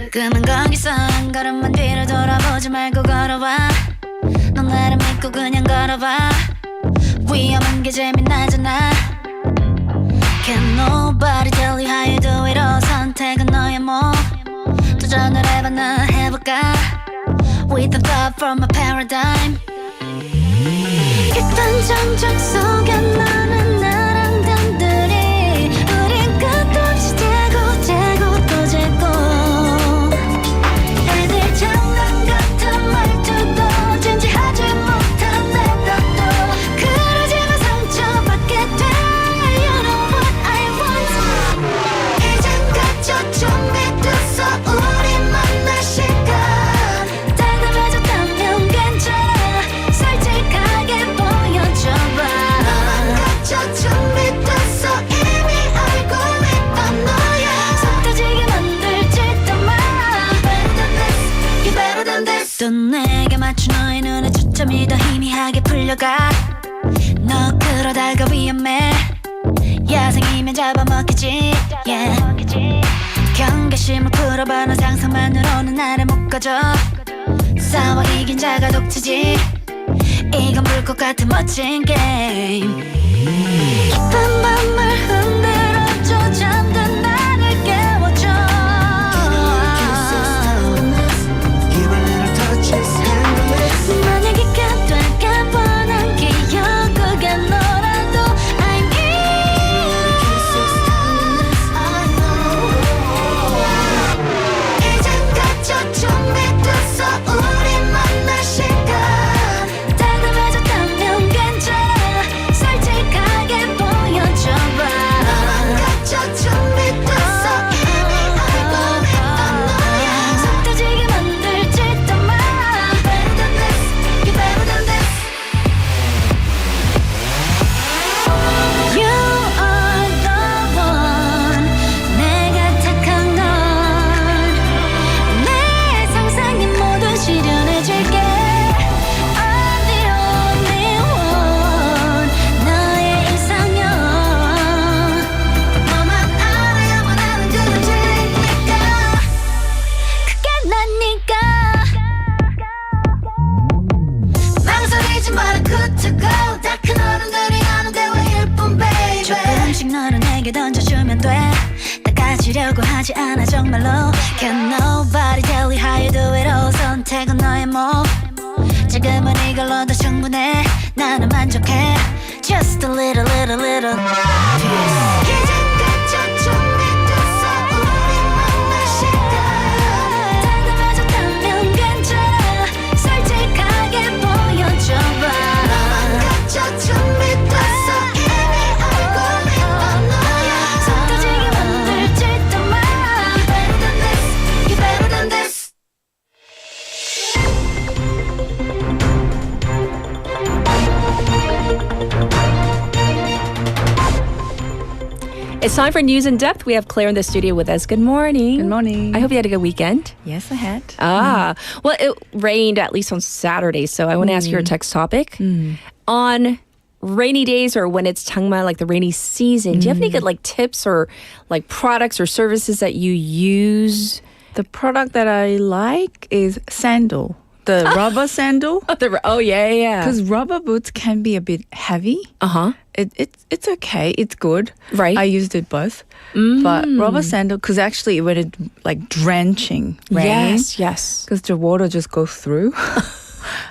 그만 거기서 한 걸음만 뒤를 돌아보지 말고 걸어와 넌 나를 믿고 그냥 걸어봐 위험한 게 재미나잖아 Can nobody tell you how you do it all 선택은 너의 몸 도전을 해봐 나 해볼까 With the thought from a paradigm 일단 정적 속에 너는 나랑 단둘이 우린 끝도 없이 재고 또 재고 애들 장난 같은 말투도 진지하게 몰려가 너 그러다가 위험해 야생이면 잡아먹히지 yeah. 경계심을 풀어봐 너 상상만으로는 나를 묶어줘 싸워 이긴 자가 독치지 이건 물 것 같은 멋진 게임 깊은 밤을 흔들어줘 잠든 나를 깨워줘 만약에 될까 뻔한 기억과 너라도 I'm here 이젠 갇혀 준비됐어 우리 만날 시간 다가가졌다면 괜찮아 솔직하게 보여줘봐 너만 갇혀 준비됐어 이미 알고 있던 너야 속 터지게 만들지도 마 Better than this, you better than this You are the one 내가 택한 건 내 상상이 모두 실현해줄게 I'm the only one 너의 이상형 너만 알아야 원하는 그림이니까 그게 나니까 망설이지 마라 good to go 다 큰 어른들이 하는 대화일 뿐 baby 조금씩 너를 내게 던져주면 돼다 가지려고 하지 않아 정말로 Can nobody tell you how you do it all 선택은 너의 몫 지금은 이걸로도 충분해 나는 만족해 Just a little piece 이젠 갇혀 준비됐어 우리 만날 시간 다가가졌다면 괜찮아 솔직하게 보여줘봐 너만 갇혀 준비됐어 이미 알고 있던 너야 속 터지게 만들지도 마 Better than this, you better than this It's time for News in Depth. We have Claire in the studio with us. Good morning. Good morning. I hope you had a good weekend. Yes, I had. Well, it rained at least on Saturday, so I want to ask you our text topic. On rainy days or when it's 정말 like the rainy season, do you have any good like tips or like products or services that you use? The product that I like is sandal. The rubber sandal. Yeah. Because rubber boots can be a bit heavy. It's okay. It's good. Right. I used it both. But rubber sandal, because actually when it like drenching rain. Yes. Because the water just goes through.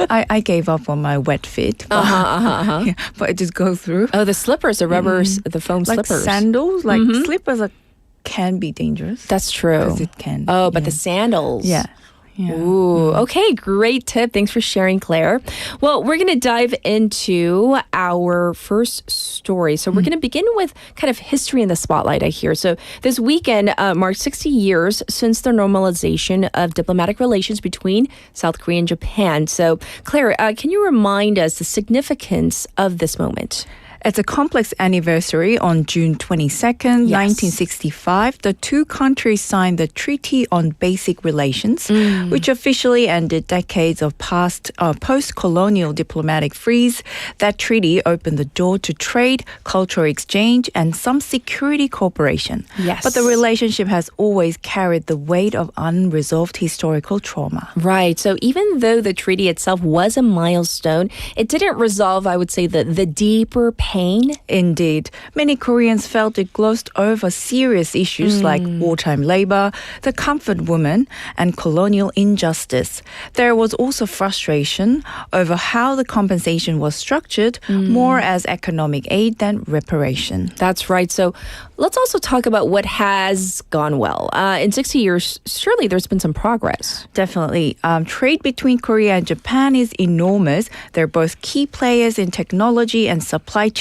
I gave up on my wet feet. But, but it just goes through. Oh, the slippers, the rubbers, the foam like slippers. Sandals, like slippers can be dangerous. That's true. Because it can. Oh, but the sandals. Yeah. Ooh, okay, great tip. Thanks for sharing, Claire. Well, we're going to dive into our first story. So we're going to begin with kind of history in the spotlight, I hear. So this weekend marked 60 years since the normalization of diplomatic relations between South Korea and Japan. So, Claire, can you remind us the significance of this moment? It's a complex anniversary. On June 22nd, 1965, the two countries signed the Treaty on Basic Relations, which officially ended decades of post-colonial diplomatic freeze. That treaty opened the door to trade, cultural exchange, and some security cooperation. Yes. But the relationship has always carried the weight of unresolved historical trauma. Right. So even though the treaty itself was a milestone, it didn't resolve, I would say, the deeper pain. Indeed. Many Koreans felt it glossed over serious issues like wartime labor, the comfort woman, and colonial injustice. There was also frustration over how the compensation was structured, more as economic aid than reparation. That's right. So let's also talk about what has gone well. In 60 years, surely there's been some progress. Definitely. Trade between Korea and Japan is enormous. They're both key players in technology and supply chains.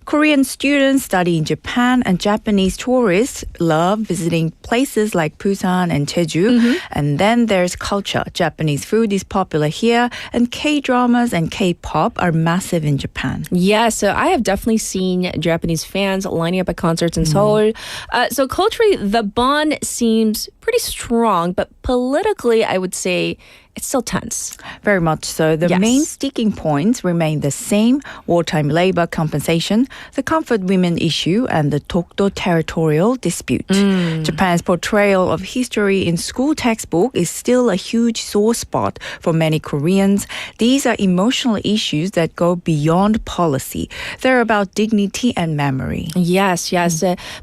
Korean students study in Japan and Japanese tourists love visiting places like Busan and Jeju. And then there's culture. Japanese food is popular here and K-dramas and K-pop are massive in Japan. Yeah, so I have definitely seen Japanese fans lining up at concerts in Seoul. So culturally, the bond seems pretty strong, but politically, I would say it's still tense. Very much so. The main sticking points remain the same: wartime labor compensation, the comfort women issue, and the Dokdo territorial dispute. Japan's portrayal of history in school textbook is still a huge sore spot for many Koreans. These are emotional issues that go beyond policy. They're about dignity and memory. Yes.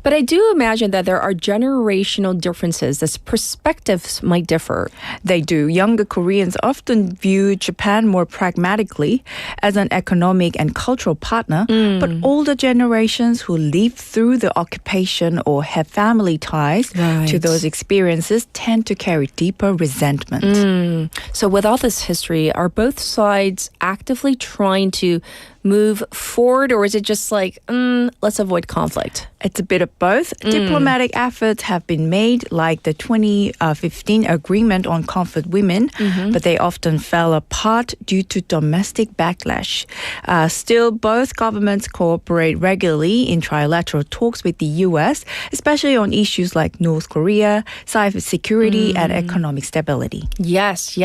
But I do imagine that there are generational differences. The perspectives might differ. They do. Younger Koreans often view Japan more pragmatically as an economic and cultural partner, but older generations who lived through the occupation or have family ties to those experiences tend to carry deeper resentment. So with all this history, are both sides actively trying to move forward, or is it just like, let's avoid conflict? It's a bit of both. Diplomatic efforts have been made, like the 2015 agreement on comfort women, but they often fell apart due to domestic backlash. Still, both governments cooperate regularly in trilateral talks with the U.S., especially on issues like North Korea, cybersecurity, and economic stability. Yes.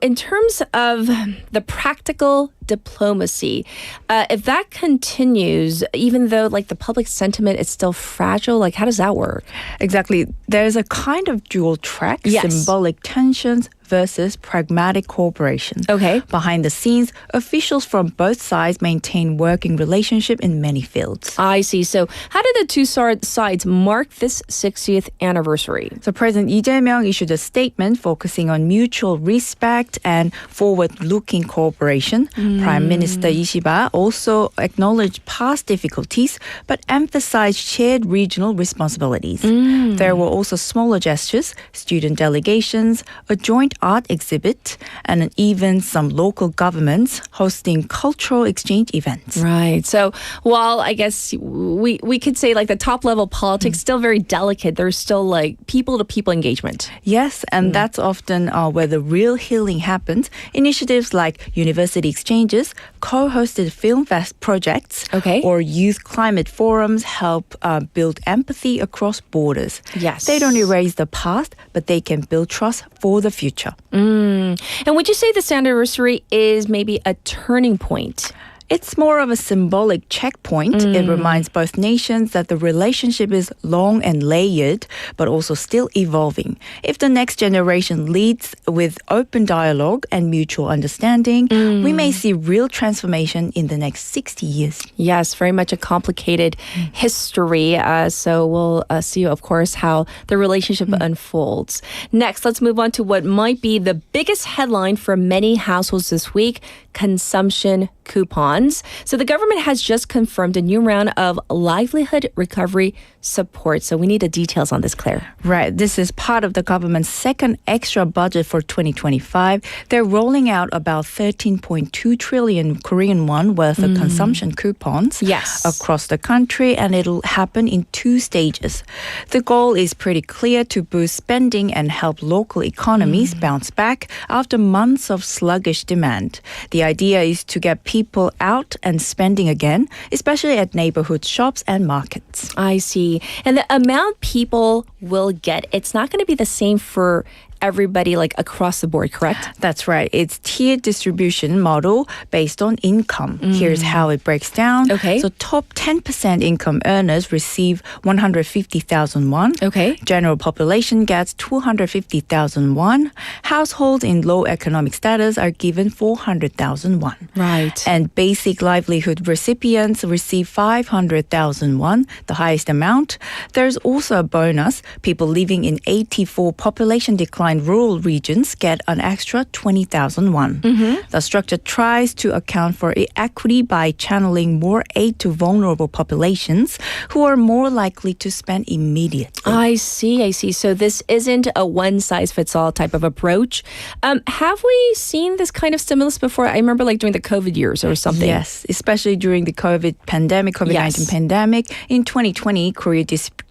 In terms of the practical diplomacy, if that continues, even though like the public sentiment is still fragile, like how does that work? Exactly. There's a kind of dual track, symbolic tensions versus pragmatic cooperation. Okay. Behind the scenes, officials from both sides maintain working relationship in many fields. I see. So how did the two sides mark this 60th anniversary? So President Lee Jae-myung issued a statement focusing on mutual respect and forward-looking cooperation. Prime Minister Ishiba also acknowledged past difficulties but emphasized shared regional responsibilities. There were also smaller gestures, student delegations, a joint art exhibit, and even some local governments hosting cultural exchange events. Right. So while I guess we could say like the top level politics still very delicate, there's still like people-to-people engagement. Yes, and that's often where the real healing happens. Initiatives like university exchanges, co-hosted film fest projects, or youth climate forums help build empathy across borders. Yes. They don't erase the past, but they can build trust for the future. And would you say this anniversary is maybe a turning point? It's more of a symbolic checkpoint. It reminds both nations that the relationship is long and layered, but also still evolving. If the next generation leads with open dialogue and mutual understanding, we may see real transformation in the next 60 years. Yes, very much a complicated history. So we'll see, of course, how the relationship unfolds. Next, let's move on to what might be the biggest headline for many households this week: consumption coupons. So the government has just confirmed a new round of livelihood recovery support. So we need the details on this, Claire. Right. This is part of the government's second extra budget for 2025. They're rolling out about 13.2 trillion Korean won worth of consumption coupons across the country, and it'll happen in 2 stages. The goal is pretty clear: to boost spending and help local economies bounce back after months of sluggish demand. The idea is to get people out and spending again, especially at neighborhood shops and markets. I see. And the amount people will get, it's not going to be the same for everybody like across the board, correct? That's right. It's tiered distribution model based on income. Here's how it breaks down. Okay. So top 10% income earners receive 150,000 won. Okay. General population gets 250,000 won. Households in low economic status are given 400,000 won. Right. And basic livelihood recipients receive 500,000 won, the highest amount. There's also a bonus. People living in 84 population decline rural regions get an extra 20,000 won. The structure tries to account for equity by channeling more aid to vulnerable populations who are more likely to spend immediately. I see. So this isn't a one-size-fits-all type of approach. Have we seen this kind of stimulus before? I remember like during the COVID years or something. Yes, especially during the COVID-19 pandemic. In 2020, Korea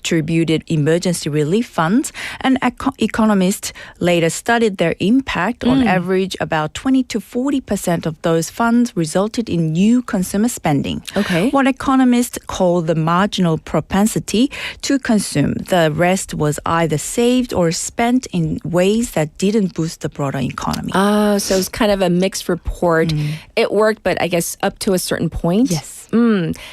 distributed emergency relief funds, and economists later studied their impact. On average, about 20 to 40% of those funds resulted in new consumer spending. Okay. What economists call the marginal propensity to consume. The rest was either saved or spent in ways that didn't boost the broader economy. So it's kind of a mixed report. It worked, but I guess up to a certain point. Yes.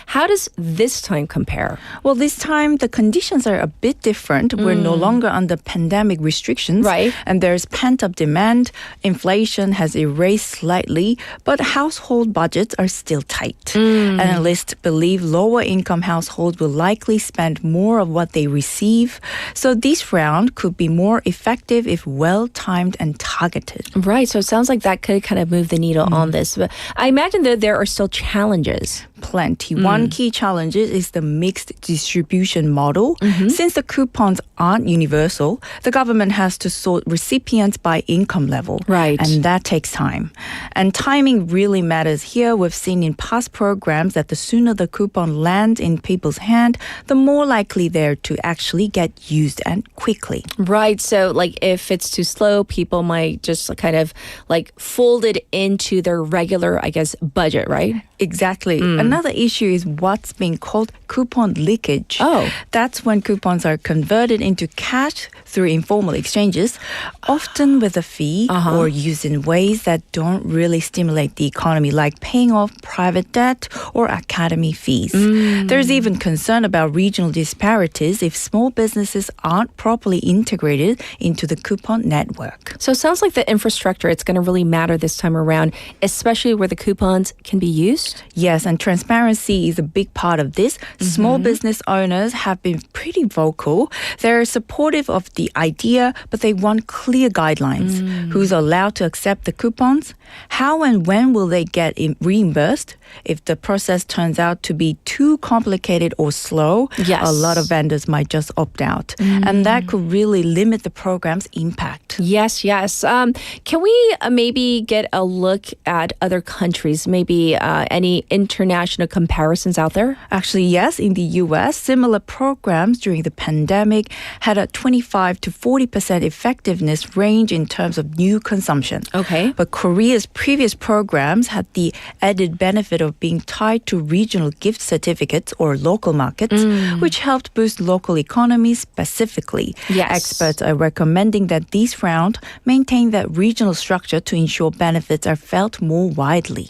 How does this time compare? Well, this time the conditions are a bit different. We're no longer under pandemic restrictions. Right. And there's pent-up demand. Inflation has erased slightly, but household budgets are still tight. Analysts believe lower-income households will likely spend more of what they receive. So this round could be more effective if well-timed and targeted. Right. So it sounds like that could kind of move the needle on this. But I imagine that there are still challenges. Plenty. One key challenge is the mixed distribution model. Since the coupons aren't universal, the government has to sort recipients by income level. Right. And that takes time. And timing really matters here. We've seen in past programs that the sooner the coupon lands in people's hand, the more likely they're to actually get used and quickly. Right. So like if it's too slow, people might just kind of like fold it into their regular, I guess, budget, right? Exactly. Another issue is what's being called coupon leakage. Oh. That's when coupons are converted into cash through informal exchanges, often with a fee or used in ways that don't really stimulate the economy, like paying off private debt or academy fees. There's even concern about regional disparities if small businesses aren't properly integrated into the coupon network. So it sounds like the infrastructure, it's going to really matter this time around, especially where the coupons can be used. Yes, and transparency is a big part of this. Small business owners have been pretty vocal. They're supportive of the idea, but they want clear guidelines. Who's allowed to accept the coupons? How and when will they get reimbursed? If the process turns out to be too complicated or slow, a lot of vendors might just opt out. And that could really limit the program's impact. Yes. Can we maybe get a look at other countries, maybe any international comparisons out there? Actually, yes. In the U.S., similar programs during the pandemic had a 25 to 40% effectiveness range in terms of new consumption. Okay. But Korea's previous programs had the added benefit of being tied to regional gift certificates or local markets, which helped boost local economies specifically. Yes. Experts are recommending that this round maintain that regional structure to ensure benefits are felt more widely.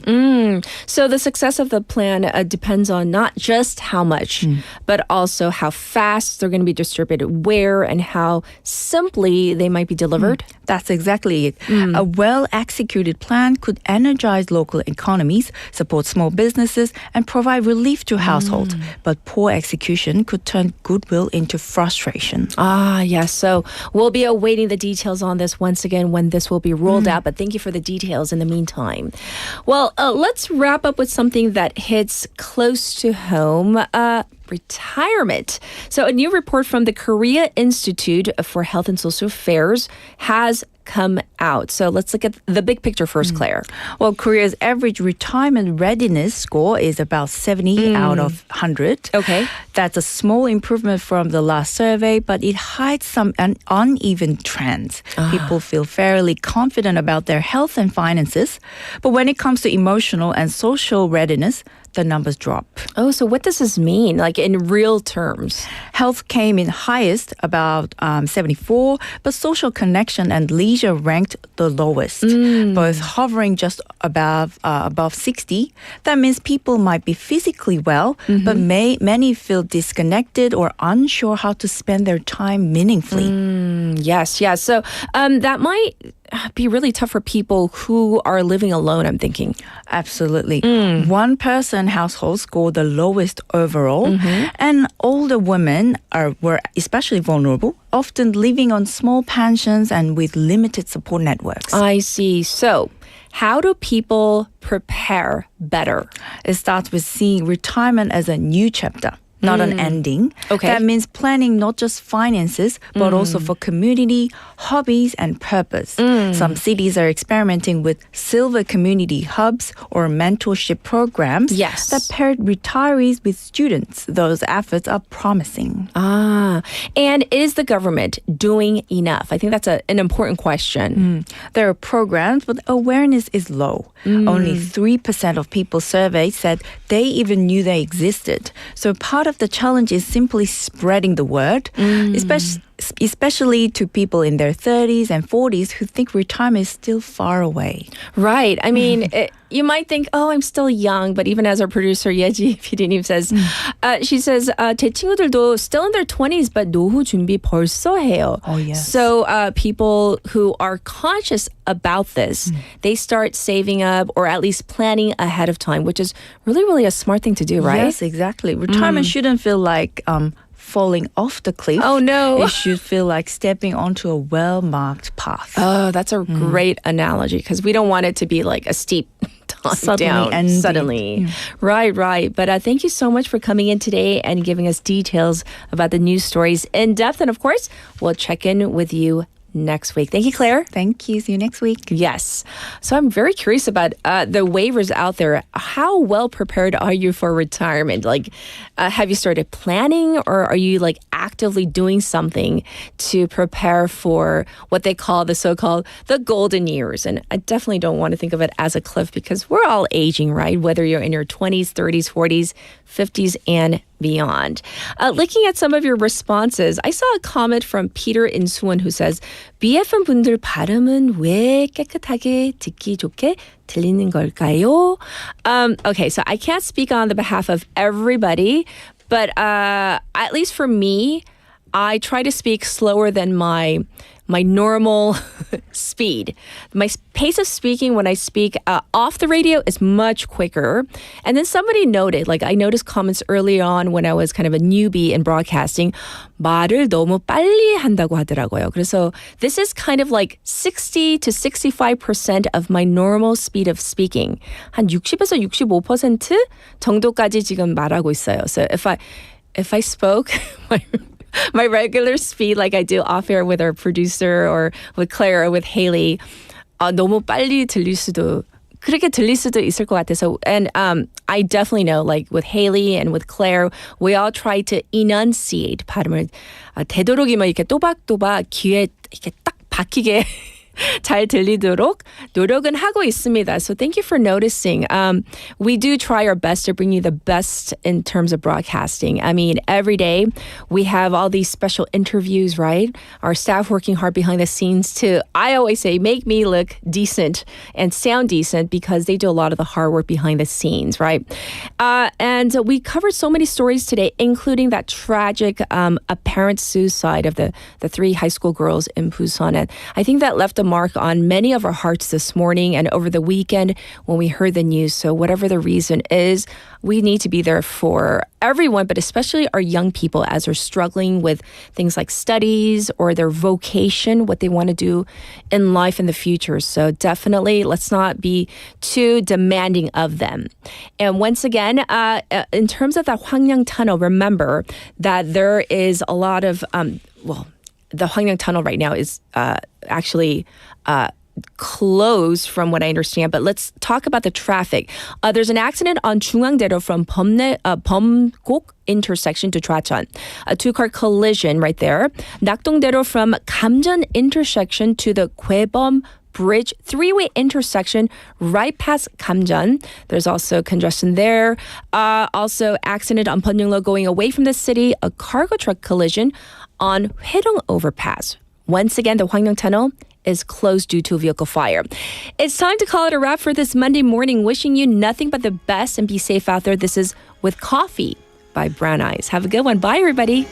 So the success of the plan depends on not just how much, but also how fast they're going to be distributed, where, and how simply they might be delivered. That's exactly it. A well-executed plan could energize local economies, support small businesses, and provide relief to households. But poor execution could turn goodwill into frustration. Yes. So we'll be awaiting the details on this once again when this will be rolled out. But thank you for the details in the meantime. Well, let's wrap up with something that hits close to home. Retirement. So a new report from the Korea Institute for Health and Social Affairs has come out. So let's look at the big picture first, Claire. Well, Korea's average retirement readiness score is about 70 out of 100. Okay. That's a small improvement from the last survey, but it hides some uneven trends. People feel fairly confident about their health and finances, but when it comes to emotional and social readiness, the numbers drop. Oh, so what does this mean, like in real terms? Health came in highest, about 74, but social connection and leisure ranked the lowest, both hovering just above 60. That means people might be physically well, but many feel disconnected or unsure how to spend their time meaningfully. Yes. So that might be really tough for people who are living alone, I'm thinking. Absolutely. One-person households scored the lowest overall, and older women were especially vulnerable, often living on small pensions and with limited support networks. I see. So how do people prepare better? It starts with seeing retirement as a new chapter. not an ending. Okay. That means planning not just finances, but also for community, hobbies, and purpose. Some cities are experimenting with silver community hubs or mentorship programs that pair retirees with students. Those efforts are promising. And is the government doing enough? I think that's an important question. There are programs, but awareness is low. Only 3% of people surveyed said they even knew they existed. So part of the challenge is simply spreading the word, especially to people in their 30s and 40s who think retirement is still far away. Right. I mean, you might think, oh, I'm still young. But even as our producer, 예지 PD님 says, she says, 제 친구들도 still in their 20s, but 노후준비 벌써 해요. Oh, yes. So people who are conscious about this, they start saving up or at least planning ahead of time, which is really, really a smart thing to do, right? Yes, exactly. Retirement shouldn't feel like falling off the cliff. Oh, no. It should feel like stepping onto a well-marked path. Oh, that's a great analogy because we don't want it to be like a steep suddenly. Right. But thank you so much for coming in today and giving us details about the news stories in depth. And of course, we'll check in with you next week. Thank you, Claire. Thank you. See you next week. Yes. So I'm very curious about the waivers out there. How well prepared are you for retirement? Like, have you started planning or are you like actively doing something to prepare for what they call the so-called the golden years? And I definitely don't want to think of it as a cliff because we're all aging, right? Whether you're in your 20s, 30s, 40s, 50s, and beyond. Looking at some of your responses, I saw a comment from Peter Insu원 who says, BFM 분들 발음은 왜 깨끗하게 듣기 좋게 들리는 걸까요? Okay, so I can't speak on the behalf of everybody, but at least for me, I try to speak slower than my normal speed. My pace of speaking when I speak off the radio is much quicker. And then somebody noted, like I noticed comments early on when I was kind of a newbie in broadcasting, 말을 너무 빨리 한다고 하더라고요. 그래서 this is kind of like 60 to 65% of my normal speed of speaking. 한 60에서 65% 정도까지 지금 말하고 있어요. So if I spoke my regular speed like I do off air with our producer or with Claire or with Haley, 너무 빨리 그렇게 들릴 수도 있을 것 같아서. And I definitely know, like with Haley and with Claire, we all try to enunciate 발음을 되도록이면 이렇게 또박또박 귀에 이렇게 딱 박히게 잘 들리도록 노력은 하고 있습니다. So thank you for noticing. We do try our best to bring you the best in terms of broadcasting. I mean, every day we have all these special interviews, right? Our staff working hard behind the scenes to, I always say, make me look decent and sound decent because they do a lot of the hard work behind the scenes, right? And we covered so many stories today, including that tragic apparent suicide of the 3 high school girls in Busan. And I think that left a mark on many of our hearts this morning and over the weekend when we heard the news. So whatever the reason is, we need to be there for everyone, but especially our young people as they're struggling with things like studies or their vocation, what they want to do in life in the future. So definitely let's not be too demanding of them. And once again, in terms of the Hwangyang Tunnel, remember that there is a lot of, the Hwangyang Tunnel right now is actually closed from what I understand. But let's talk about the traffic. There's an accident on 중앙대로 from 범곡 intersection to Chwacheon. A 2-car collision right there. 낙동대로 from 감전 intersection to the Gwaebom Bridge 3-way intersection right past Kamjeon. There's also congestion there. Also accident on Pyeonglo going away from the city. A cargo truck collision on Hwaedong overpass. Once again, the Hwangyang Tunnel is closed due to a vehicle fire. It's time to call it a wrap for this Monday morning. Wishing you nothing but the best and be safe out there. This is With Coffee by Brown Eyes. Have a good one. Bye, everybody.